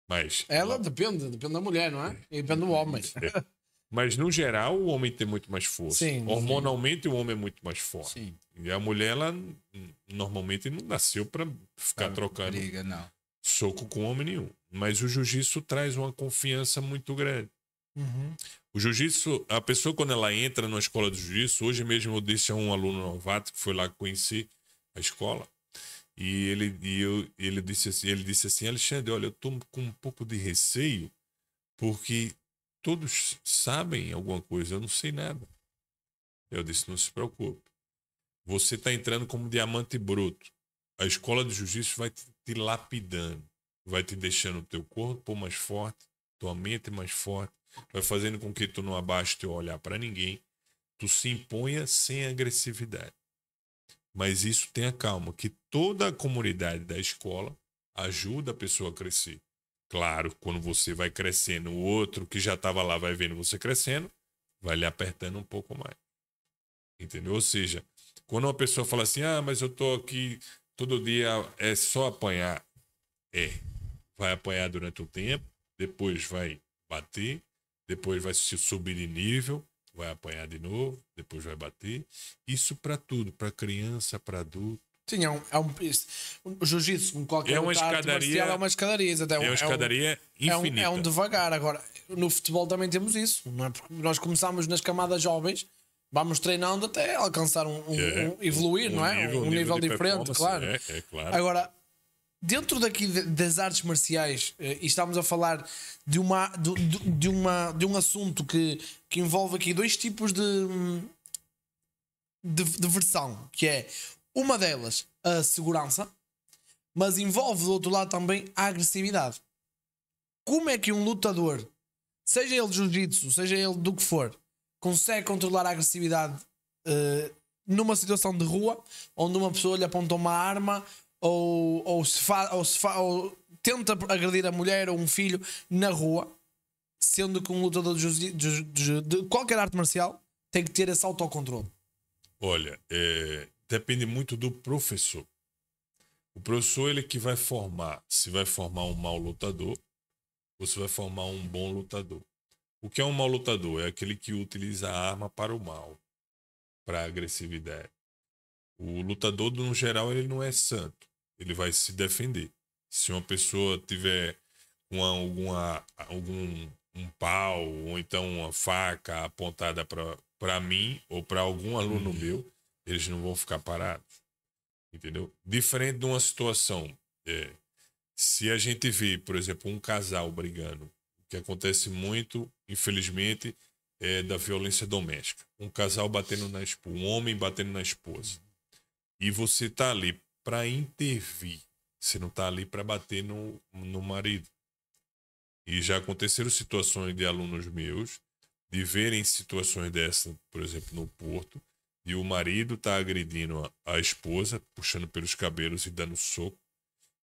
Mas ela depende da mulher, não é? Depende do homem. Mas no geral, o homem tem muito mais força. Sim, hormonalmente, o homem é muito mais forte. Sim. E a mulher, ela normalmente não nasceu para ficar trocando briga, não. soco com homem nenhum. Mas o jiu-jitsu traz uma confiança muito grande. O jiu-jitsu, a pessoa quando ela entra na escola de jiu-jitsu, hoje mesmo eu disse a um aluno novato que foi lá conhecer a escola, e ele disse assim, Alexandre, olha, eu tô com um pouco de receio, porque todos sabem alguma coisa, eu não sei nada. Eu disse, não se preocupe. Você está entrando como diamante bruto. A escola de jiu-jitsu vai te lapidando, vai te deixando o teu corpo mais forte, tua mente mais forte, vai fazendo com que tu não abaixe teu olhar para ninguém, tu se imponha sem agressividade. Mas isso tenha calma, que toda a comunidade da escola ajuda a pessoa a crescer. Claro, quando você vai crescendo, o outro que já estava lá vai vendo você crescendo, vai lhe apertando um pouco mais. Entendeu? Ou seja, quando uma pessoa fala assim, mas eu tô aqui todo dia, é só apanhar. Vai apanhar durante um tempo, depois vai bater, depois vai subir de nível, vai apanhar de novo, depois vai bater. Isso para tudo, para criança, para adulto. Sim, o jiu-jitsu, como qualquer É uma outra arte escadaria- marcial, é uma escadaria. É uma escadaria infinita. É um devagar. Agora, no futebol também temos isso, não é? Porque nós começamos nas camadas jovens, vamos treinando até alcançar evoluir, não é? Um nível de diferente, performance, claro. É claro. Agora, dentro daqui das artes marciais, e estamos a falar de um assunto que envolve aqui dois tipos de versão, que é uma delas a segurança, mas envolve do outro lado também a agressividade. Como é que um lutador, seja ele de jiu-jitsu, seja ele do que for, consegue controlar a agressividade numa situação de rua, onde uma pessoa lhe aponta uma arma ou tenta agredir a mulher ou um filho na rua, sendo que um lutador de qualquer arte marcial tem que ter esse autocontrole? Olha, depende muito do professor. O professor, ele que vai formar, se vai formar um mau lutador ou se vai formar um bom lutador. O que é um mau lutador? É aquele que utiliza a arma para o mal, para a agressividade. O lutador, no geral, ele não é santo. Ele vai se defender. Se uma pessoa tiver um pau ou então uma faca apontada para mim ou para algum aluno meu, eles não vão ficar parados. Entendeu? Diferente de uma situação, se a gente vê, por exemplo, um casal brigando, o que acontece muito, infelizmente, é da violência doméstica. Um casal batendo na esposa, um homem batendo na esposa. E você tá ali para intervir. Você não tá ali para bater no marido. E já aconteceram situações de alunos meus de verem situações dessas, por exemplo, no Porto, e o marido tá agredindo a esposa, puxando pelos cabelos e dando soco,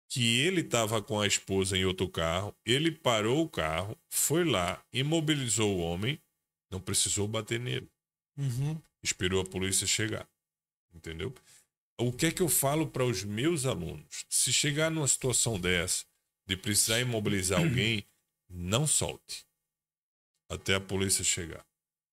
que ele tava com a esposa em outro carro, ele parou o carro, foi lá, imobilizou o homem, não precisou bater nele. Esperou a polícia chegar. Entendeu? O que é que eu falo para os meus alunos? Se chegar numa situação dessa, de precisar imobilizar alguém, não solte até a polícia chegar.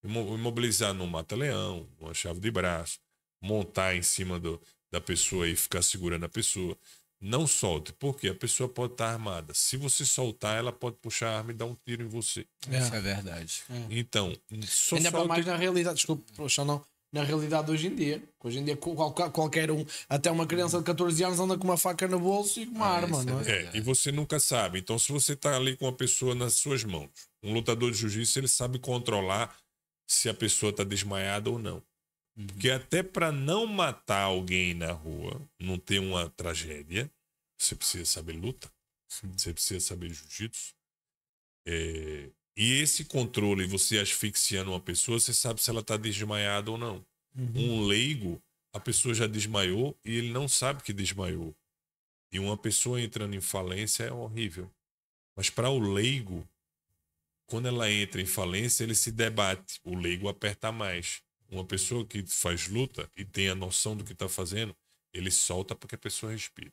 Imobilizar no mata-leão, numa chave de braço, montar em cima da pessoa e ficar segurando a pessoa. Não solte, porque a pessoa pode estar armada. Se você soltar, ela pode puxar a arma e dar um tiro em você. Isso é verdade. Então, só Ainda para solte... mais na realidade, desculpe, não, na realidade de hoje em dia. Hoje em dia qualquer um, até uma criança de 14 anos anda com uma faca no bolso e com uma arma, não é? E você nunca sabe. Então, se você tá ali com uma pessoa nas suas mãos, um lutador de jiu-jitsu, ele sabe controlar se a pessoa tá desmaiada ou não. Porque até para não matar alguém na rua, não ter uma tragédia, você precisa saber luta, você precisa saber jiu-jitsu. E esse controle, você asfixiando uma pessoa, você sabe se ela tá desmaiada ou não. Um leigo, a pessoa já desmaiou e ele não sabe que desmaiou. E uma pessoa entrando em falência é horrível. Mas para o leigo, quando ela entra em falência, ele se debate. O leigo aperta mais. Uma pessoa que faz luta e tem a noção do que está fazendo, ele solta para que a pessoa respire.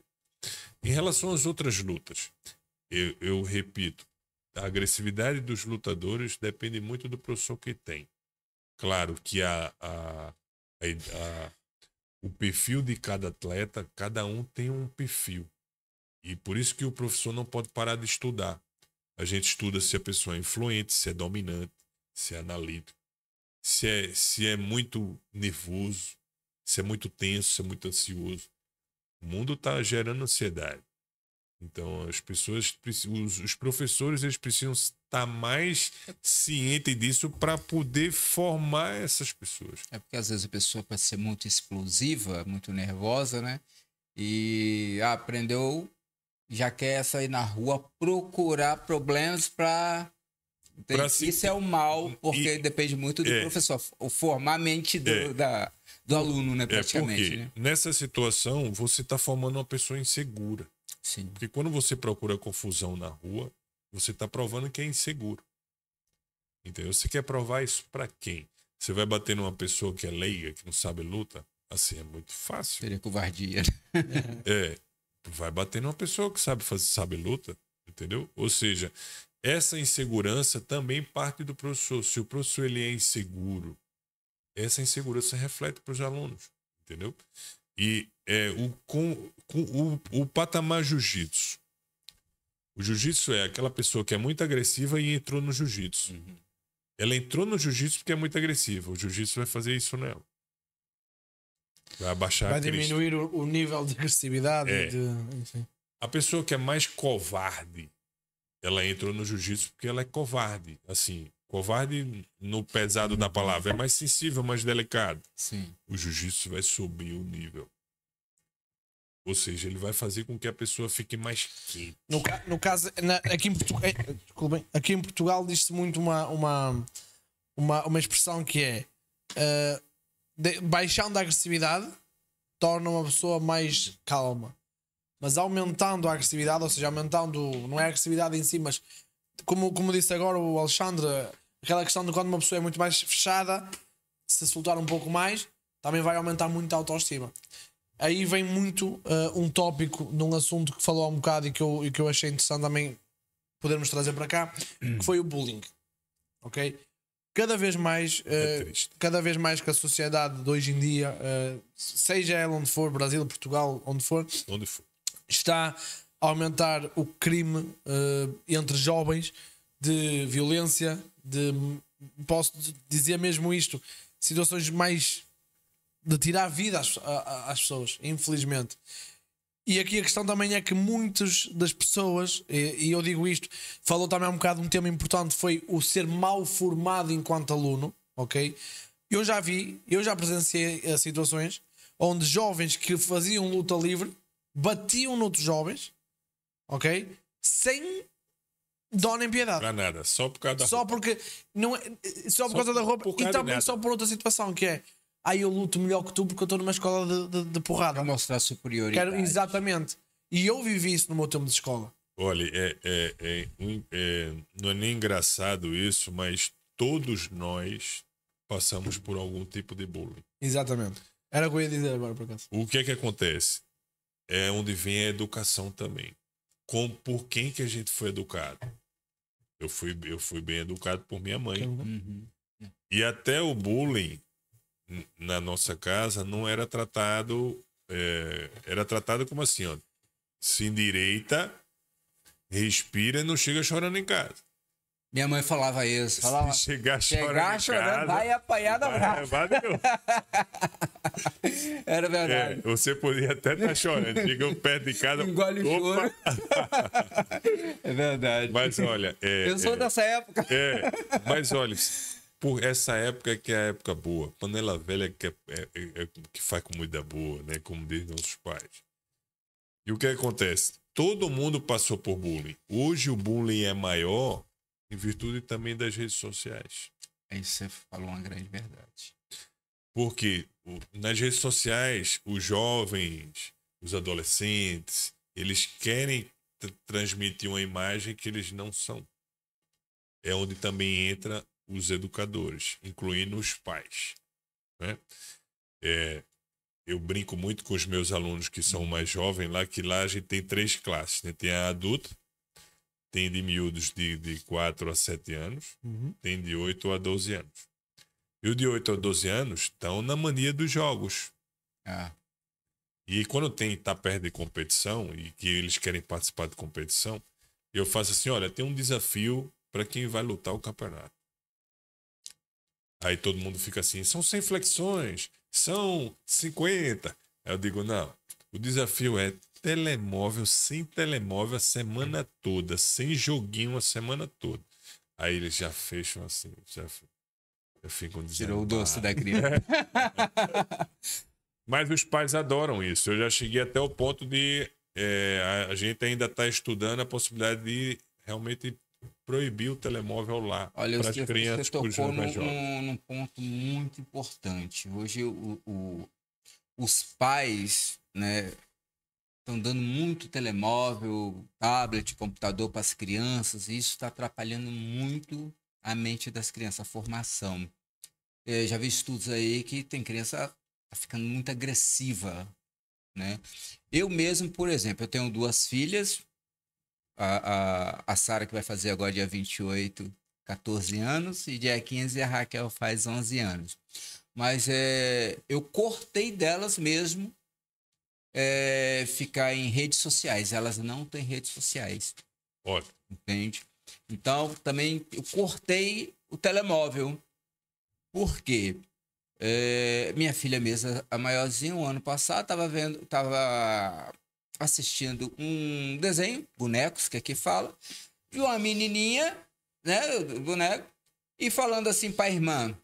Em relação às outras lutas, eu repito, a agressividade dos lutadores depende muito do professor que tem. Claro que o perfil de cada atleta, cada um tem um perfil. E por isso que o professor não pode parar de estudar. A gente estuda se a pessoa é influente, se é dominante, se é analítico, se é muito nervoso, se é muito tenso, se é muito ansioso. O mundo está gerando ansiedade. Então, as pessoas, os professores, eles precisam estar mais cientes disso para poder formar essas pessoas. É porque às vezes a pessoa pode ser muito explosiva, muito nervosa, né? E aprendeu, já quer sair na rua procurar problemas para... Isso é o mal, porque depende muito do professor, formar a mente do aluno, né, praticamente. Porque né? Nessa situação, você está formando uma pessoa insegura. Sim. Porque quando você procura confusão na rua, você está provando que é inseguro. Entendeu? Você quer provar isso para quem? Você vai bater numa pessoa que é leiga, que não sabe luta? Assim, é muito fácil. Seria covardia. Vai bater numa pessoa que sabe luta, entendeu? Ou seja, essa insegurança também parte do professor. Se o professor ele é inseguro, essa insegurança reflete para os alunos, entendeu? E o patamar jiu-jitsu. O jiu-jitsu é aquela pessoa que é muito agressiva e entrou no jiu-jitsu. Ela entrou no jiu-jitsu porque é muito agressiva. O jiu-jitsu vai fazer isso nela. Vai abaixar vai a crista. diminuir o nível de agressividade. Enfim. A pessoa que é mais covarde, ela entrou no jiu-jitsu porque ela é covarde. Assim, covarde no pesado da palavra. É mais sensível, mais delicado. Sim. O jiu-jitsu vai subir o nível. Ou seja, ele vai fazer com que a pessoa fique mais quente. No caso, aqui em Portugal, desculpem, aqui em Portugal diz-se muito uma expressão que é baixando a agressividade torna uma pessoa mais calma. Mas aumentando a agressividade, ou seja, aumentando, não é a agressividade em si, mas como disse agora o Alexandre, aquela questão de quando uma pessoa é muito mais fechada, se soltar um pouco mais, também vai aumentar muito a autoestima. Aí vem muito um tópico num assunto que falou há um bocado e que eu achei interessante também podermos trazer para cá, que foi o bullying. Ok? Cada vez mais que a sociedade de hoje em dia, seja ela onde for, Brasil, Portugal, onde for, está a aumentar o crime entre jovens de violência, posso dizer mesmo isto, situações mais de tirar vida às pessoas, infelizmente. E aqui a questão também é que muitas das pessoas, e eu digo isto, falou também um bocado de um tema importante, foi o ser mal formado enquanto aluno, ok? Eu já presenciei situações onde jovens que faziam luta livre batiam noutros jovens, ok? Sem dó nem piedade. Para nada, só por causa da só roupa. porque não é, só por causa da roupa e também só por outra situação que é eu luto melhor que tu porque eu estou numa escola de porrada. Para mostrar superioridade. Exatamente. E eu vivi isso no meu tempo de escola. Olha, não é nem engraçado isso, mas todos nós passamos por algum tipo de bullying. Exatamente. Era o que eu ia dizer agora, por acaso. O que é que acontece? É onde vem a educação também. Por quem que a gente foi educado? Eu fui bem educado por minha mãe. Uhum. E até o bullying na nossa casa não era tratado... era tratado como assim, ó. Se endireita, respira e não chega chorando em casa. Minha mãe falava isso. Falava, se chegar chorando, vai apanhar da brava. Era verdade. Você podia até estar chorando. Chega perto de casa. Engole o choro. É verdade. Mas olha. Eu sou dessa época. Mas olha, por essa época que é a época boa. Panela velha que faz comida boa, né? Como dizem nossos pais. E o que acontece? Todo mundo passou por bullying. Hoje o bullying é maior em virtude também das redes sociais. Aí você falou uma grande verdade. Porque nas redes sociais, os jovens, os adolescentes, eles querem transmitir uma imagem que eles não são. É onde também entra os educadores, incluindo os pais, né? Eu brinco muito com os meus alunos que são mais jovens lá, que lá a gente tem 3 classes, né? Tem a adulta, tem de miúdos de 4 a 7 anos, tem de 8 a 12 anos. E o de 8 a 12 anos estão na mania dos jogos. E quando tá perto de competição e que eles querem participar de competição, eu faço assim, olha, tem um desafio para quem vai lutar o campeonato. Aí todo mundo fica assim, são 100 flexões, são 50. Aí eu digo, não, o desafio é telemóvel, sem telemóvel a semana toda, sem joguinho a semana toda. Aí eles já fecham assim, já ficam dizendo... Tirou o doce da criança. Mas os pais adoram isso. Eu já cheguei até o ponto de... a gente ainda está estudando a possibilidade de realmente proibir o telemóvel lá para as crianças. Você tocou num ponto muito importante. Hoje os pais, né, estão dando muito telemóvel, tablet, computador para as crianças, e isso está atrapalhando muito a mente das crianças, a formação. Já vi estudos aí que tem criança tá ficando muito agressiva, né? Eu mesmo, por exemplo, eu tenho 2 filhas, A Sara, que vai fazer agora dia 28, 14 anos, e dia 15 a Raquel faz 11 anos. Mas eu cortei delas mesmo ficar em redes sociais. Elas não têm redes sociais. Ótimo. Entende? Então, também eu cortei o telemóvel. Por quê? Minha filha mesmo, a maiorzinha, o ano passado, estava assistindo um desenho, bonecos, que aqui fala, de uma menininha, né, boneco, e falando assim para a irmã: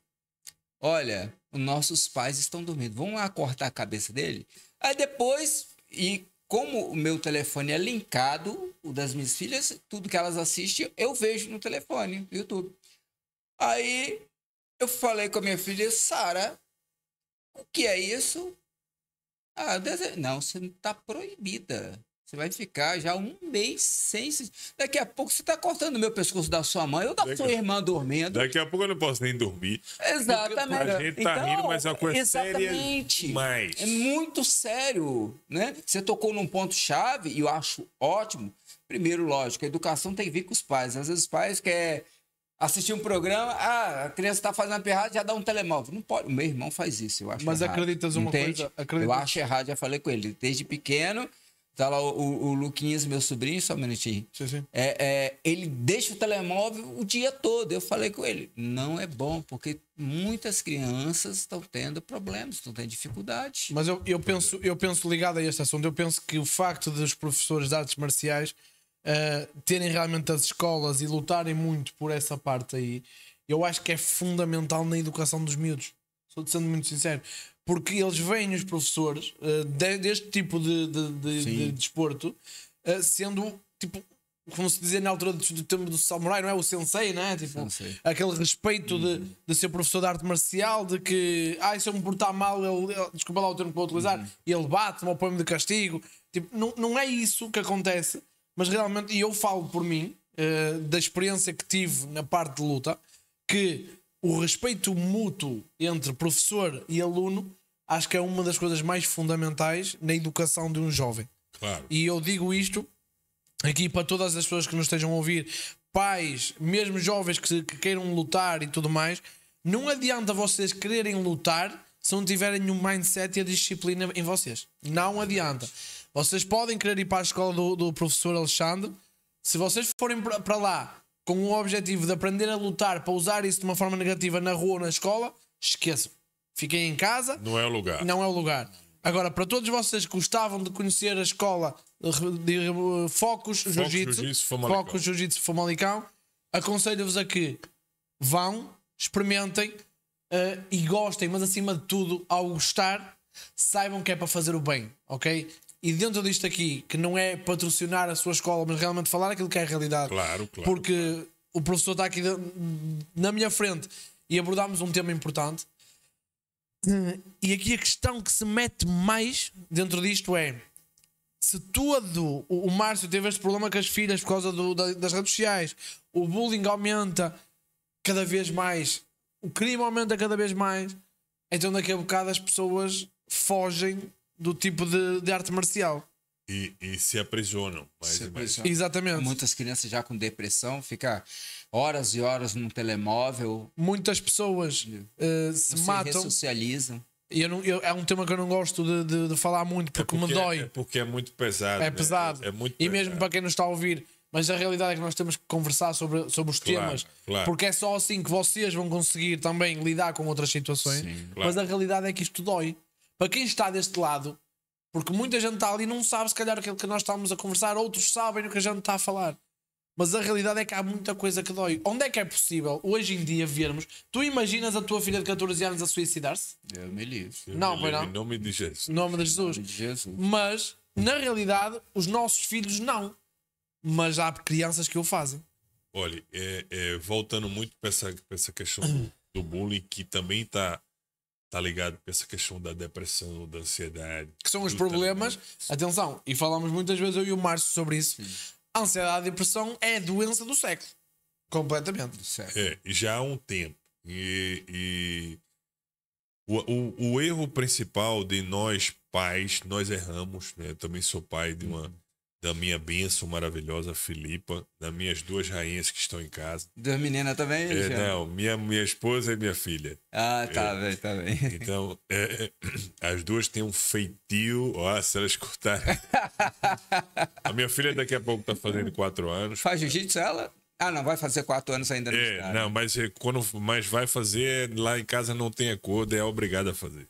olha, os nossos pais estão dormindo, vamos lá cortar a cabeça dele? Aí depois, e como o meu telefone é linkado, o das minhas filhas, tudo que elas assistem, eu vejo no telefone, no YouTube. Aí eu falei com a minha filha: Sara, o que é isso? Não, você não está proibida. Você vai ficar já um mês sem. Daqui a pouco você está cortando o meu pescoço da sua mãe ou da sua irmã dormindo. Daqui a pouco eu não posso nem dormir. Exatamente. A gente tá rindo, mas é uma coisa séria demais. É muito sério, né? Você tocou num ponto-chave e eu acho ótimo. Primeiro, lógico, a educação tem que vir com os pais. Às vezes os pais querem assistir um programa, a criança está fazendo uma perrada, já dá um telemóvel. Não pode. O meu irmão faz isso, eu acho Mas errado. acreditas uma Entende? coisa? Eu acho errado, já falei com ele. Desde pequeno, tá lá o Luquinhas, meu sobrinho, só um minutinho. Sim. Ele deixa o telemóvel o dia todo. Eu falei com ele: não é bom, porque muitas crianças estão tendo problemas, estão tendo dificuldades. Mas eu penso ligado a este assunto, eu penso que o facto dos professores de artes marciais terem realmente as escolas e lutarem muito por essa parte aí, eu acho que é fundamental na educação dos miúdos. Estou sendo muito sincero, porque eles veem os professores deste tipo de desporto sendo tipo, como se dizia na altura do tempo do samurai, não é? O sensei, não é? Tipo, aquele respeito de ser professor de arte marcial, de que se eu me portar mal, desculpa lá o termo que vou utilizar, ele bate-me ou põe-me de castigo. Tipo, não é isso que acontece. Mas realmente, e eu falo por mim, da experiência que tive na parte de luta, que o respeito mútuo entre professor e aluno acho que é uma das coisas mais fundamentais na educação de um jovem. Claro. E eu digo isto aqui para todas as pessoas que nos estejam a ouvir, pais, mesmo jovens que queiram lutar e tudo mais. Não adianta vocês quererem lutar se não tiverem o mindset e a disciplina em vocês. Não adianta. Vocês podem querer ir para a escola do professor Alexandre. Se vocês forem para lá com o objetivo de aprender a lutar para usar isso de uma forma negativa na rua ou na escola, esqueçam. Fiquem em casa. Não é o lugar. Não é o lugar. Agora, para todos vocês que gostavam de conhecer a escola de Focus Jiu-Jitsu Famalicão, aconselho-vos a que vão, experimentem e gostem, mas acima de tudo, ao gostar, saibam que é para fazer o bem, ok? E dentro disto aqui, que não é patrocinar a sua escola, mas realmente falar aquilo que é a realidade. Claro. Porque o professor está aqui na minha frente e abordámos um tema importante. E aqui a questão que se mete mais dentro disto é: se todo o Márcio teve este problema com as filhas por causa das redes sociais, o bullying aumenta cada vez mais, o crime aumenta cada vez mais, então daqui a bocado as pessoas fogem do tipo de arte marcial. E se aprisionam. Mais. Exatamente. Muitas crianças já com depressão, fica horas e horas num telemóvel. Muitas pessoas se matam. Ressocializam. E é um tema que eu não gosto de falar muito porque me dói. É porque é muito pesado. É pesado. É muito e pesado. Mesmo para quem nos está a ouvir. Mas a realidade é que nós temos que conversar sobre os temas. Claro. Porque é só assim que vocês vão conseguir também lidar com outras situações. Sim, mas a realidade é que isto dói. Para quem está deste lado, porque muita gente está ali e não sabe se calhar aquilo que nós estamos a conversar, outros sabem o que a gente está a falar. Mas a realidade é que há muita coisa que dói. Onde é que é possível hoje em dia vermos? Tu imaginas a tua filha de 14 anos a suicidar-se? Eu me livre. Não, pois não. Em nome de Jesus. Em nome de Jesus. Mas, na realidade, os nossos filhos não. Mas há crianças que o fazem. Olha, voltando muito para essa questão do bullying, que também está ligado com essa questão da depressão, da ansiedade. Que são os problemas. Atenção, e falamos muitas vezes eu e o Márcio sobre isso. A ansiedade e a depressão é a doença do século. Completamente. Já há um tempo. E o erro principal de nós pais, nós erramos, né? Eu também sou pai de da minha bênção maravilhosa, Filipa, das minhas 2 rainhas que estão em casa. 2 meninas também? Já? Não, minha esposa e minha filha. Ah, tá bem, tá bem. Então, as 2 têm um feitio. Ó, se elas escutarem. A minha filha daqui a pouco tá fazendo 4 anos. Faz jiu-jitsu ela? Ah, não, vai fazer 4 anos ainda. Não, mas vai fazer, lá em casa não tem acordo, é obrigada a fazer.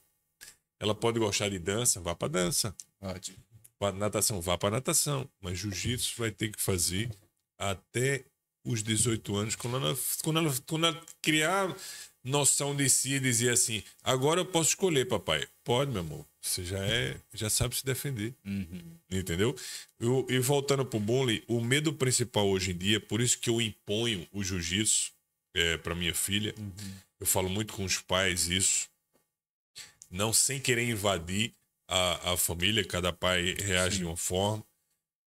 Ela pode gostar de dança, vá pra dança. Ótimo. Pra natação, vá pra natação. Mas jiu-jitsu vai ter que fazer até os 18 anos, quando ela criar noção de si e dizer assim, agora eu posso escolher, papai. Pode, meu amor. Você já sabe se defender. Entendeu? E voltando pro bullying, o medo principal hoje em dia, por isso que eu imponho o jiu-jitsu para minha filha. Eu falo muito com os pais isso. Não sem querer invadir a família, cada pai reage de uma forma.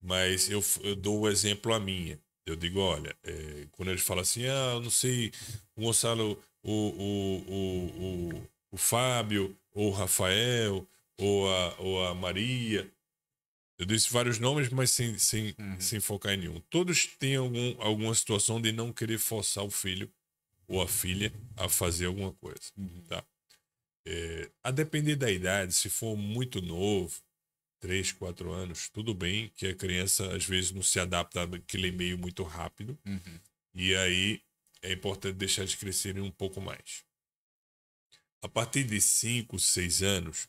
Mas eu dou o exemplo a minha. Eu digo, olha, quando eles falam assim, eu não sei, o Gonçalo, o Fábio, ou o Rafael, ou a Maria. Eu disse vários nomes, mas sem focar em nenhum. Todos têm alguma situação de não querer forçar o filho ou a filha a fazer alguma coisa. Tá? A depender da idade, se for muito novo, 3, 4 anos, tudo bem, que a criança às vezes não se adapta àquele meio muito rápido. E aí é importante deixar eles crescerem um pouco mais. A partir de 5, 6 anos,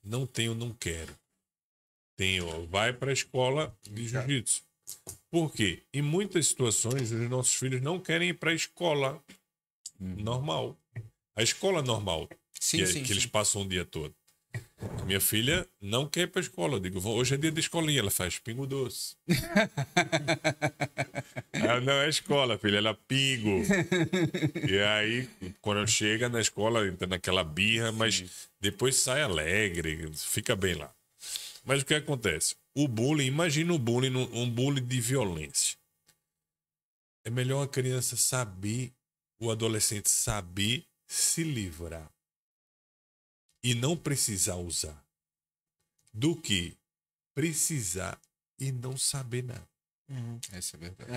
não quero. Vai para a escola de jiu-jitsu. Por quê? Em muitas situações, os nossos filhos não querem ir para a escola normal. A escola normal, que eles passam o dia todo. Minha filha não quer ir para a escola. Eu digo, hoje é dia de escolinha. Ela faz pingo doce. Ela não é escola, filha, ela é pingo. E aí, quando chega na escola, entra naquela birra, mas depois sai alegre, fica bem lá. Mas o que acontece? O bullying, imagina o bullying, um bullying de violência. É melhor a criança saber, o adolescente saber se livrar e não precisar usar, do que precisar e não saber nada. Isso é verdade.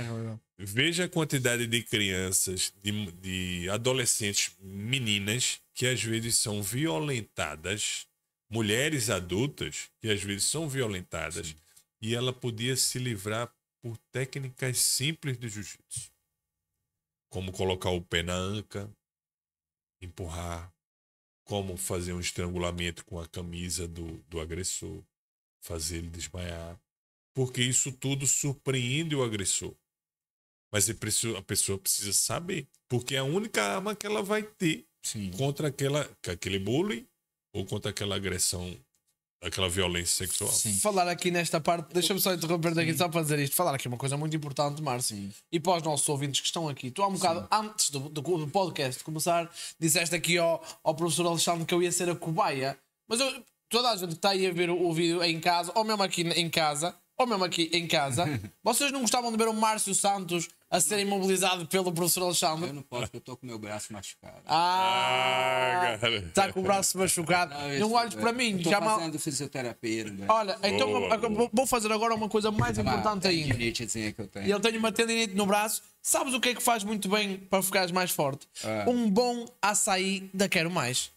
Veja a quantidade de crianças, de adolescentes, meninas, que às vezes são violentadas, mulheres adultas, que às vezes são violentadas, e ela podia se livrar por técnicas simples de jiu-jitsu. Como colocar o pé na anca, empurrar, como fazer um estrangulamento com a camisa do agressor, fazer ele desmaiar. Porque isso tudo surpreende o agressor. Mas a pessoa precisa saber. Porque é a única arma que ela vai ter contra aquele bullying ou contra aquela agressão, aquela violência sexual. Falar aqui nesta parte, deixa-me só interromper daqui só para dizer isto. Falar aqui uma coisa muito importante, Márcio. E para os nossos ouvintes que estão aqui. Tu há um bocado, antes do podcast começar, disseste aqui ao professor Alexandre que eu ia ser a cobaia. Mas toda a gente que está aí a ver o vídeo em casa, ou mesmo aqui em casa, vocês não gostavam de ver o Márcio Santos a ser imobilizado pelo professor Alexandre? Eu não posso, porque eu estou com o meu braço machucado. Cara. Está com o braço machucado. Não olhes para mim. Estou fazendo fisioterapia. Olha, então vou fazer agora uma coisa mais importante ainda. Tendinitezinha que eu tenho. E ele tem uma tendinite no braço. Sabes o que é que faz muito bem para ficares mais forte? Um bom açaí da Quero Mais.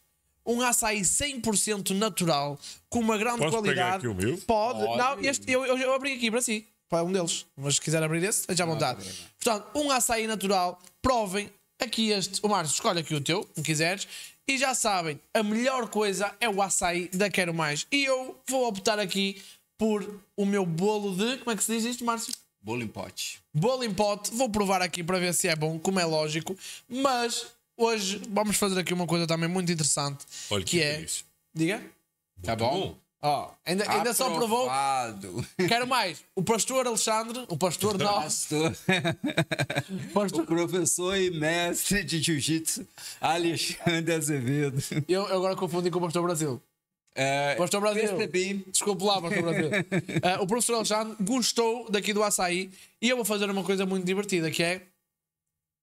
Um açaí 100% natural, com uma grande Posso qualidade. pegar aqui o meu? Pode. Não, eu abri aqui para si. Para um deles. Mas se quiser abrir esse, esteja à vontade. Portanto, um açaí natural. Provem aqui este. O Márcio, escolhe aqui o teu, se quiseres. E já sabem, a melhor coisa é o açaí da Quero Mais. E eu vou optar aqui por o meu bolo de... Como é que se diz isto, Márcio? Bolo em pote. Bolo em pote. Vou provar aqui para ver se é bom, como é lógico. Mas hoje vamos fazer aqui uma coisa também muito interessante. Olha que é... isso. Diga. Tá bom? Ó, ainda só provou. Quero mais. O pastor Alexandre, o pastor nosso. O professor e mestre de jiu-jitsu, Alexandre Azevedo. Eu agora confundi com o pastor Brasil. Pastor Brasil. Percebi. Desculpe lá, pastor Brasil. O professor Alexandre gostou daqui do açaí e eu vou fazer uma coisa muito divertida que é...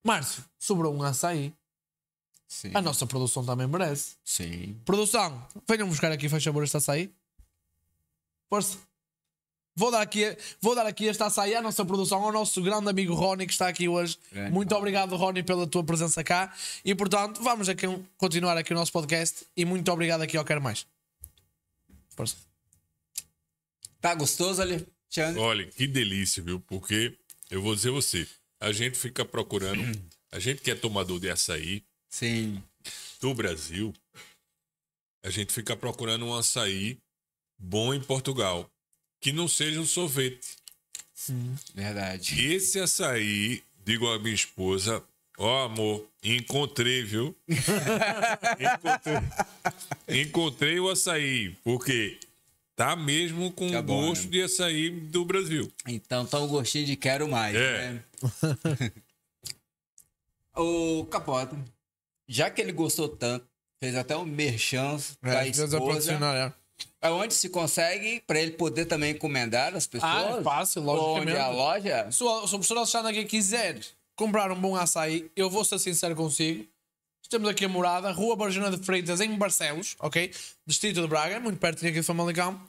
Márcio, sobrou um açaí. Sim. A nossa produção também merece. Sim. Produção, venham buscar aqui, faz favor, este açaí. Força. Vou dar aqui este açaí à nossa produção, ao nosso grande amigo Rony que está aqui hoje. Muito obrigado, Rony, pela tua presença cá. E portanto, vamos aqui continuar aqui o nosso podcast. E muito obrigado aqui ao Quero Mais. Força. Tá gostoso, Alexandre? Olha, que delícia, viu? Porque eu vou dizer a você, a gente fica procurando, a gente que é tomador de açaí Sim. do Brasil, a gente fica procurando um açaí bom em Portugal, que não seja um sorvete. Verdade. Esse açaí, digo à minha esposa, ó amor, encontrei, viu? encontrei o açaí, porque tá mesmo com Tá bom, gosto né? de açaí do Brasil. Então tá um gostinho de quero mais, É. né? Ô, Capota, já que ele gostou tanto, fez até um merchan pra esposa. Aonde se consegue para ele poder também encomendar as pessoas? É fácil, Ou onde logicamente. é a loja? Se o professor Alexandre aqui quiser comprar um bom açaí, eu vou ser sincero consigo. Temos aqui a morada, Rua Barjona de Freitas, em Barcelos, ok? Distrito de Braga, muito perto aqui de Famalicão.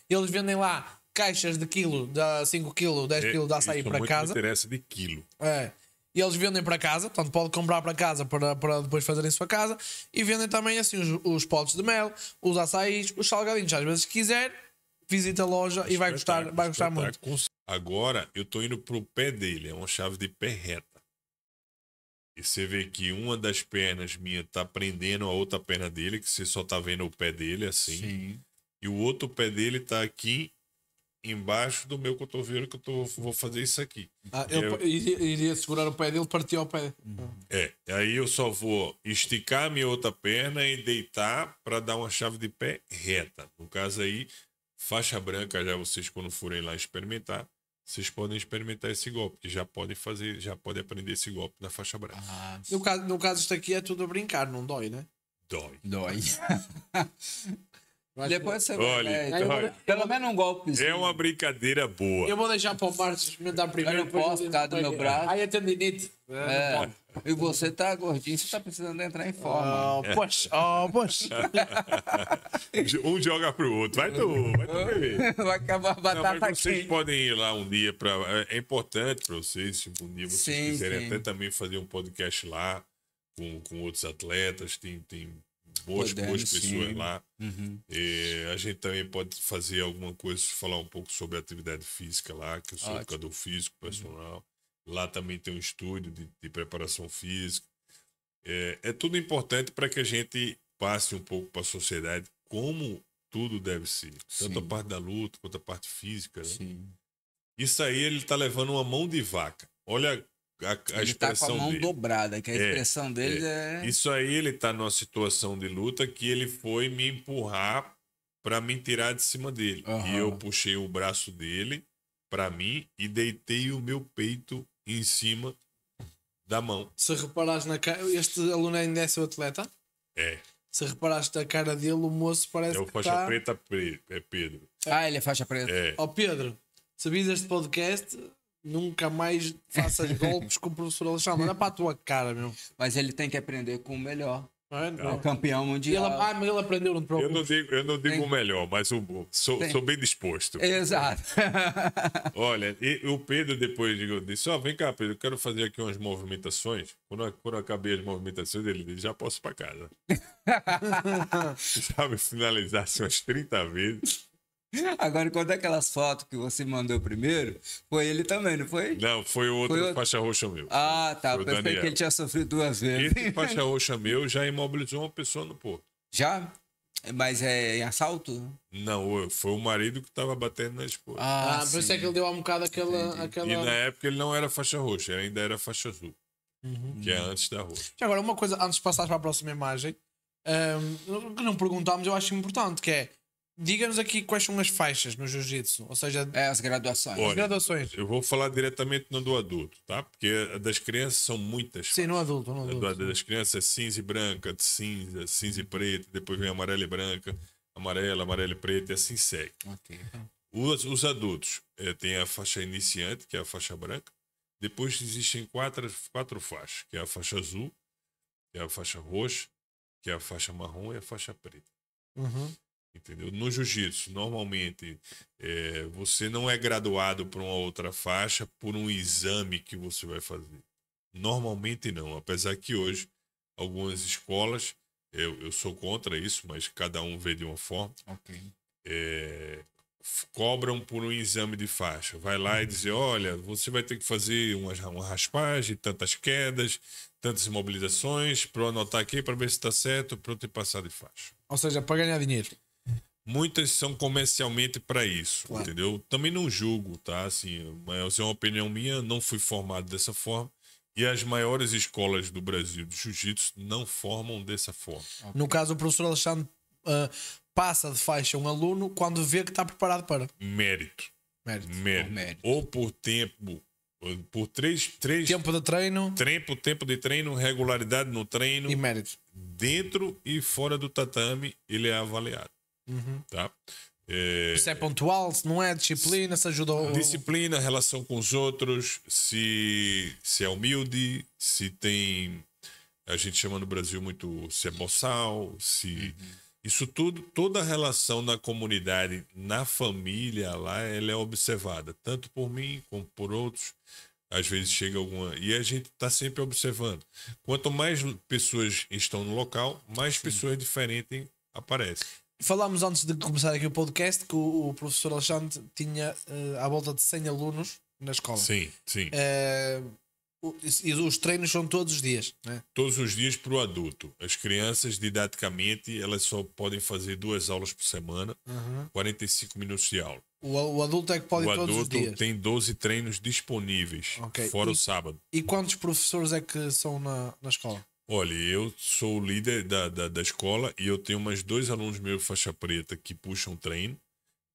Eles vendem lá caixas de quilo, de 5 kg, 10 kg de açaí Isso para muito casa. me interessa de quilo. É. E eles vendem para casa, portanto pode comprar para casa para depois fazer em sua casa. E vendem também assim os potes de mel, os açaís, os salgadinhos. Às vezes, se quiser, visita a loja e vai gostar muito. Agora eu tô indo pro pé dele, é uma chave de pé reta. E você vê que uma das pernas minha tá prendendo a outra perna dele, que você só tá vendo o pé dele assim. Sim. E o outro pé dele tá aqui embaixo do meu cotovelo, que vou fazer isso aqui. Iria segurar o pé dele, partiu o pé. Aí eu só vou esticar a minha outra perna e deitar para dar uma chave de pé reta. No caso aí, faixa branca, já vocês quando forem lá experimentar, vocês podem experimentar esse golpe, que já podem aprender esse golpe da faixa branca. Ah, No caso, isto aqui é tudo a brincar, não dói, né? Dói. dói. Acho Depois você Olha, vai. olha. Pelo menos um golpezinho. É uma brincadeira boa. Eu vou deixar para o Marcos experimentar primeiro. Eu não posso depois por causa do meu braço. Ai, é tendinite. É. E você tá gordinho, você tá precisando entrar em forma. Oh, pois. Um joga pro outro. Vai tu beber. Vai acabar a Não, batata mas vocês quente. podem ir lá um dia para. É importante para vocês, se um dia vocês Sim, quiserem sim. até também fazer um podcast lá com outros atletas, tem boas Podemos, pessoas sim. lá. Uhum. A gente também pode fazer alguma coisa, falar um pouco sobre atividade física lá, que eu sou Ótimo. educador físico, personal. Lá também tem um estúdio de preparação física. É tudo importante para que a gente passe um pouco para a sociedade como tudo deve ser. Tanto a Sim. parte da luta quanto a parte física. Né? Sim. Isso aí ele tá levando uma mão de vaca. Olha a Ele tá com a expressão mão dele. dobrada, que a expressão dele é. Isso aí ele tá numa situação de luta que ele foi me empurrar para me tirar de cima dele. Aham. E eu puxei o braço dele para mim e deitei o meu peito em cima da mão. Se reparares na cara, este aluno ainda é seu atleta. É. Se reparaste a cara dele, o moço parece É o que faixa está... preta, é Pedro. Ah, ele é faixa preta. É. Ó Pedro, se vis este podcast, nunca mais faças golpes com o professor Alexandre. Olha para a tua cara, meu. Mas ele tem que aprender com o melhor. Não é? O campeão mundial. Mas ele aprendeu, não te Eu preocupes. não digo o melhor, mas sou bem disposto. Exato. Olha, e o Pedro depois disse, vem cá, Pedro, eu quero fazer aqui umas movimentações. Quando eu acabei as movimentações, ele disse, já posso ir pra casa. Sabe, finalizasse umas 30 vezes. Agora, quando aquelas fotos que você mandou primeiro, foi ele também, não foi? Não, foi o outro Foi outro? faixa roxa meu. Ah, tá. Foi o Pensei Daniel. que ele tinha sofrido 2 vezes. Esse faixa roxa meu já imobilizou uma pessoa no porto. Já? Mas é em assalto? Não, foi o marido que tava batendo na esposa. Por isso é que ele deu um bocado aquela... E na época ele não era faixa roxa, ele ainda era faixa azul. Que é antes da roxa. Já agora, uma coisa, antes de passar para a próxima imagem, que não perguntámos, eu acho importante, que é, diga-nos aqui quais são as faixas no jiu-jitsu, ou seja, É, as graduações. Olha, as graduações. Eu vou falar diretamente no do adulto, tá? Porque a das crianças são muitas. Sim, no adulto, no A adulto. das crianças é cinza e branca, de cinza, cinza e preta, depois vem amarela e branca, amarela, amarela e preta, e assim segue. Ok. Os adultos tem a faixa iniciante, que é a faixa branca. Depois existem quatro faixas, que é a faixa azul, que é a faixa roxa, que é a faixa marrom e a faixa preta. Uhum. Entendeu? No jiu-jitsu, normalmente, você não é graduado para uma outra faixa por um exame que você vai fazer. Normalmente não, apesar que hoje algumas escolas, eu sou contra isso, mas cada um vê de uma forma, Ok. cobram por um exame de faixa. Vai lá e dizer, olha, você vai ter que fazer uma raspagem, tantas quedas, tantas imobilizações, para eu anotar aqui para ver se está certo, para eu ter passado de faixa. Ou seja, para ganhar dinheiro. Muitas são comercialmente para isso, Claro. entendeu? Também não julgo, tá? Assim, mas é uma opinião minha, não fui formado dessa forma. E as maiores escolas do Brasil de jiu-jitsu não formam dessa forma. No caso, o professor Alexandre passa de faixa um aluno quando vê que está preparado para. Mérito. Mérito. Mérito. Ou por tempo, por três Tempo de treino tempo de treino, regularidade no treino, e mérito. dentro e fora do tatame, ele é avaliado. Tá? Se é pontual, se não é disciplina, se ajuda o... Disciplina, relação com os outros, se é humilde, se tem, a gente chama no Brasil muito, se é boçal, se isso tudo, toda a relação na comunidade, na família lá, ela é observada, tanto por mim como por outros. Às vezes chega alguma, e a gente está sempre observando. Quanto mais pessoas estão no local, mais pessoas diferentes aparecem. Falámos antes de começar aqui o podcast que o professor Alexandre tinha à volta de 100 alunos na escola. Sim, sim. E os treinos são todos os dias, né? Todos os dias para o adulto. As crianças, didaticamente, elas só podem fazer 2 aulas por semana, 45 minutos de aula. O adulto é que pode O ir todos os adulto dias. tem 12 treinos disponíveis, Ok. fora o sábado. E quantos professores é que são na escola? Olha, eu sou o líder da escola e eu tenho mais 2 alunos meus faixa preta que puxam treino,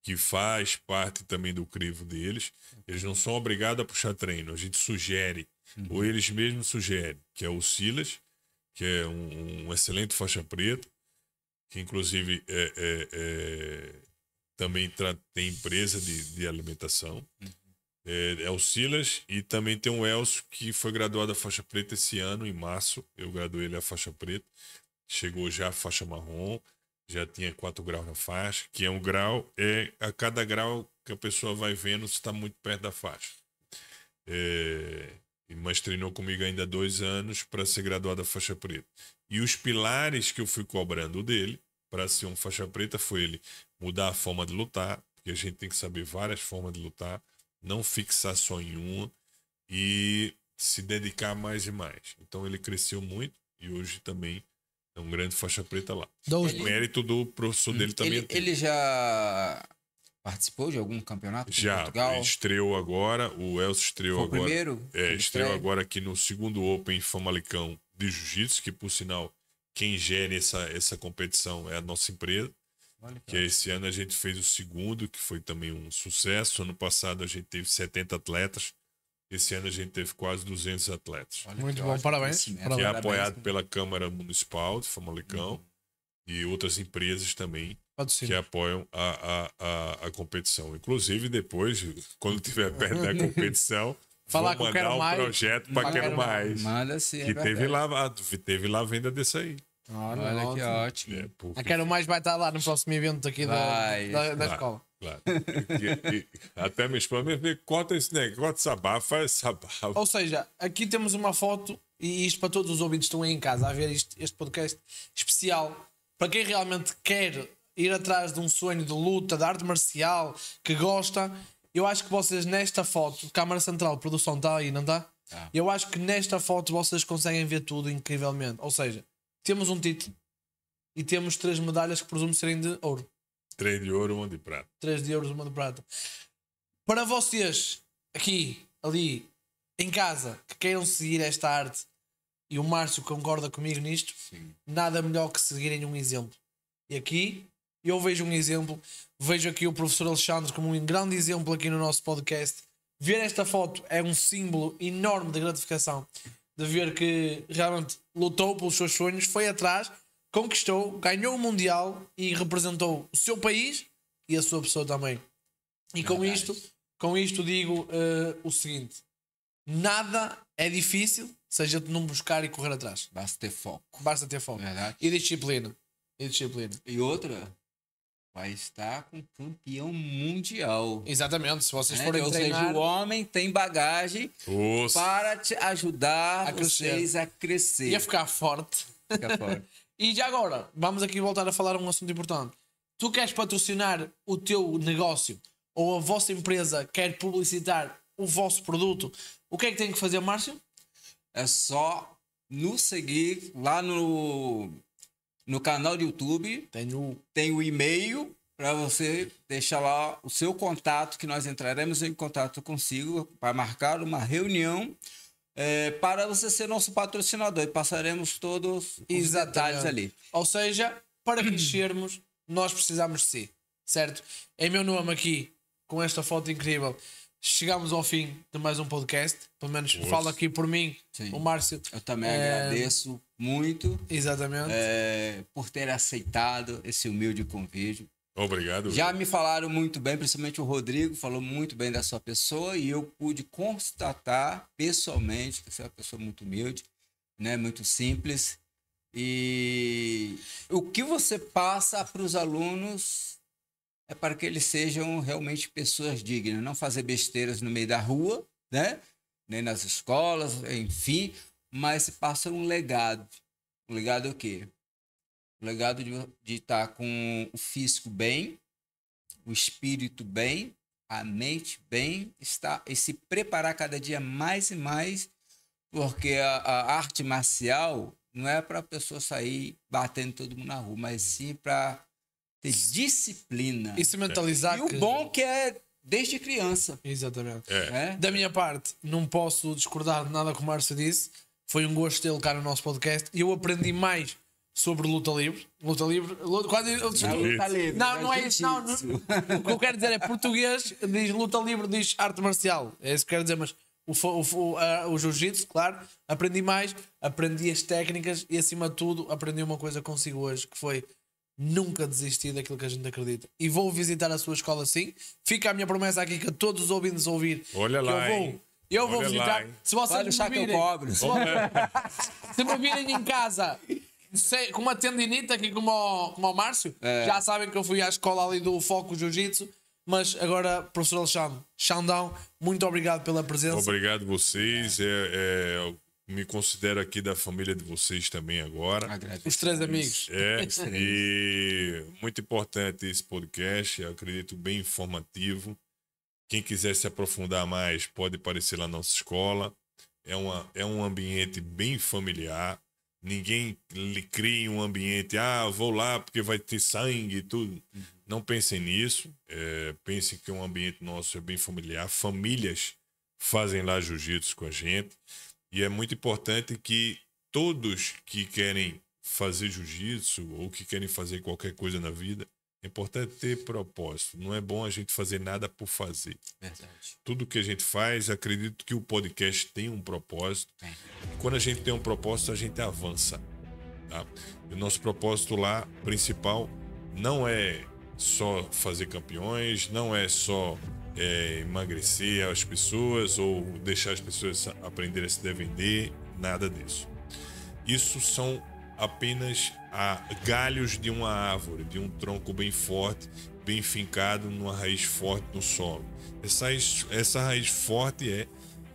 que faz parte também do crivo deles. Eles não são obrigados a puxar treino, a gente sugere, ou eles mesmos sugerem, que é o Silas, que é um excelente faixa preta, que inclusive também tem empresa de alimentação. É o Silas, e também tem o Elcio, que foi graduado a faixa preta esse ano, em março. Eu graduei ele a faixa preta. Chegou já a faixa marrom, já tinha 4 graus na faixa, que é um grau, a cada grau que a pessoa vai vendo se está muito perto da faixa. Mas treinou comigo ainda 2 anos para ser graduado a faixa preta. E os pilares que eu fui cobrando dele, para ser um faixa preta, foi ele mudar a forma de lutar, porque a gente tem que saber várias formas de lutar, não fixar só em uma e se dedicar mais e mais. Então ele cresceu muito e hoje também é um grande faixa preta lá. O mérito do professor dele também. Ele já participou de algum campeonato em Portugal? Já, estreou agora. O Elcio estreou Foi o agora. primeiro? Estreou agora aqui no segundo Open Famalicão de Jiu-Jitsu, que por sinal, quem gere essa competição é a nossa empresa. Que esse ano a gente fez o segundo, que foi também um sucesso. Ano passado a gente teve 70 atletas. Esse ano a gente teve quase 200 atletas. Muito bom, parabéns. Que é apoiado pela Câmara Municipal de Famalicão e outras empresas também que apoiam a competição. Inclusive, depois, quando tiver perto da competição, falar vou que eu mandar quero mais. Projeto para Quero Mais. Manda-se. Que teve lá a venda desse aí. Olha que ótimo. A Quero Mais vai estar lá no próximo evento aqui da escola. Claro. Até minha esposa me vê, conta esse negócio, sabá, faz sabá. Ou seja, aqui temos uma foto, e isto para todos os ouvintes que estão aí em casa a ver este podcast especial, para quem realmente quer ir atrás de um sonho de luta, de arte marcial, que gosta. Eu acho que vocês nesta foto, Câmara Central de Produção está aí, não está? Eu acho que nesta foto vocês conseguem ver tudo incrivelmente. Ou seja, temos um título e temos 3 medalhas que presumo serem de ouro. 3 de ouro, 1 de prata. 3 de ouro, 1 de prata. Para vocês, aqui, ali, em casa, que queiram seguir esta arte, e o Márcio concorda comigo nisto, nada melhor que seguirem um exemplo. E aqui, eu vejo um exemplo, vejo aqui o professor Alexandre como um grande exemplo aqui no nosso podcast. Ver esta foto é um símbolo enorme de gratificação, de ver que realmente lutou pelos seus sonhos, foi atrás, conquistou, ganhou o Mundial e representou o seu país e a sua pessoa também. E com isto digo o seguinte: nada é difícil, seja de não buscar e correr atrás. Basta ter foco. Basta ter foco. Verdade. E disciplina. E outra, vai estar com campeão mundial. Exatamente, se vocês Né? forem Ou treinar... seja, o homem tem bagagem Os- para te ajudar A crescer. vocês a crescer. Ia ficar forte. Fica fora. E já agora, vamos aqui voltar a falar um assunto importante. Tu queres patrocinar o teu negócio ou a vossa empresa quer publicitar o vosso produto, o que é que tem que fazer, Márcio? É só nos seguir lá no canal do YouTube. Tem o e-mail para você deixar lá o seu contato, que nós entraremos em contato consigo para marcar uma reunião para você ser nosso patrocinador e passaremos todos os detalhes ali. Ou seja, para crescermos, nós precisamos de si, certo? Em meu nome aqui, com esta foto incrível, chegamos ao fim de mais um podcast. Pelo menos falo aqui por mim, Sim. o Márcio. Eu também agradeço muito Exatamente. por ter aceitado esse humilde convite. Obrigado. Já me falaram muito bem, principalmente o Rodrigo falou muito bem da sua pessoa e eu pude constatar pessoalmente que você é uma pessoa muito humilde, né, muito simples. E o que você passa para os alunos é para que eles sejam realmente pessoas dignas, não fazer besteiras no meio da rua, né, nem nas escolas, enfim, mas se passa um legado. Um legado o quê? O legado de estar com o físico bem, o espírito bem, a mente bem, e se preparar cada dia mais e mais, porque a arte marcial não é para a pessoa sair batendo todo mundo na rua, mas sim para ter disciplina. E se mentalizar E o que... bom que é desde criança. Exatamente. Né? Da minha parte, não posso discordar de nada que o Márcio disse. Foi um gosto tê-lo cá no nosso podcast e eu aprendi mais sobre luta livre. Luta livre. Não é isso. Não. O que eu quero dizer é português, diz luta livre, diz arte marcial. É isso que eu quero dizer, mas o jiu-jitsu, claro, aprendi mais, aprendi as técnicas e acima de tudo aprendi uma coisa consigo hoje, que foi nunca desistir daquilo que a gente acredita. E vou visitar a sua escola sim. Fica a minha promessa aqui que todos os ouvintes ouvir. Olha que lá, eu vou Olha visitar. lá, Se vocês Pode me deixar que eu virem, cobro. se me virem em casa com uma tendinita aqui como o Márcio, já sabem que eu fui à escola ali do Foco Jiu-Jitsu. Mas agora, professor Alexandre, Xandão, muito obrigado pela presença. Obrigado vocês. Eu me considero aqui da família de vocês também agora. Os três amigos. E muito importante esse podcast, eu acredito bem informativo. Quem quiser se aprofundar mais pode aparecer lá na nossa escola. É um ambiente bem familiar. Ninguém lhe cria um ambiente, vou lá porque vai ter sangue e tudo. Não pensem nisso. Pensem que um ambiente nosso é bem familiar. Famílias fazem lá jiu-jitsu com a gente. E é muito importante que todos que querem fazer jiu-jitsu ou que querem fazer qualquer coisa na vida, é importante ter propósito. Não é bom a gente fazer nada por fazer. Verdade. Tudo que a gente faz, acredito que o podcast tem um propósito. E quando a gente tem um propósito, a gente avança. Tá? E o nosso propósito lá, principal, não é só fazer campeões, não é só emagrecer as pessoas ou deixar as pessoas aprenderem a se defender, nada disso. Isso são apenas galhos de uma árvore, de um tronco bem forte, bem fincado numa raiz forte no solo. Essa raiz forte é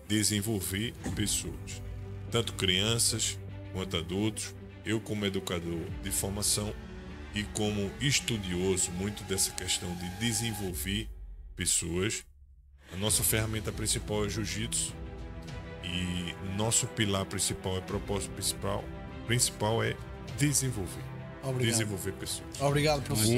desenvolver pessoas, tanto crianças quanto adultos. Eu, como educador de formação e como estudioso muito dessa questão de desenvolver pessoas, a nossa ferramenta principal é o jiu-jitsu e nosso pilar principal, propósito principal é desenvolver. Obrigado. Desenvolver pessoas. Obrigado, professor.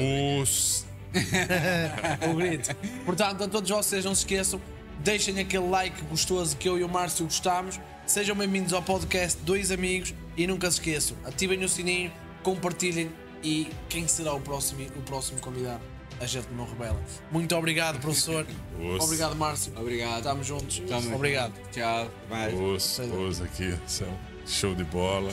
O grito. Portanto, a todos vocês não se esqueçam, deixem aquele like gostoso que eu e o Márcio gostamos. Sejam bem-vindos ao podcast Dois Amigos e nunca se esqueçam, ativem o sininho, compartilhem e quem será o próximo convidado? A gente não revela. Muito obrigado, professor. Obrigado, Márcio. Obrigado. Estamos juntos. Tamo Obrigado. Tchau. Vai. Os aqui são show de bola.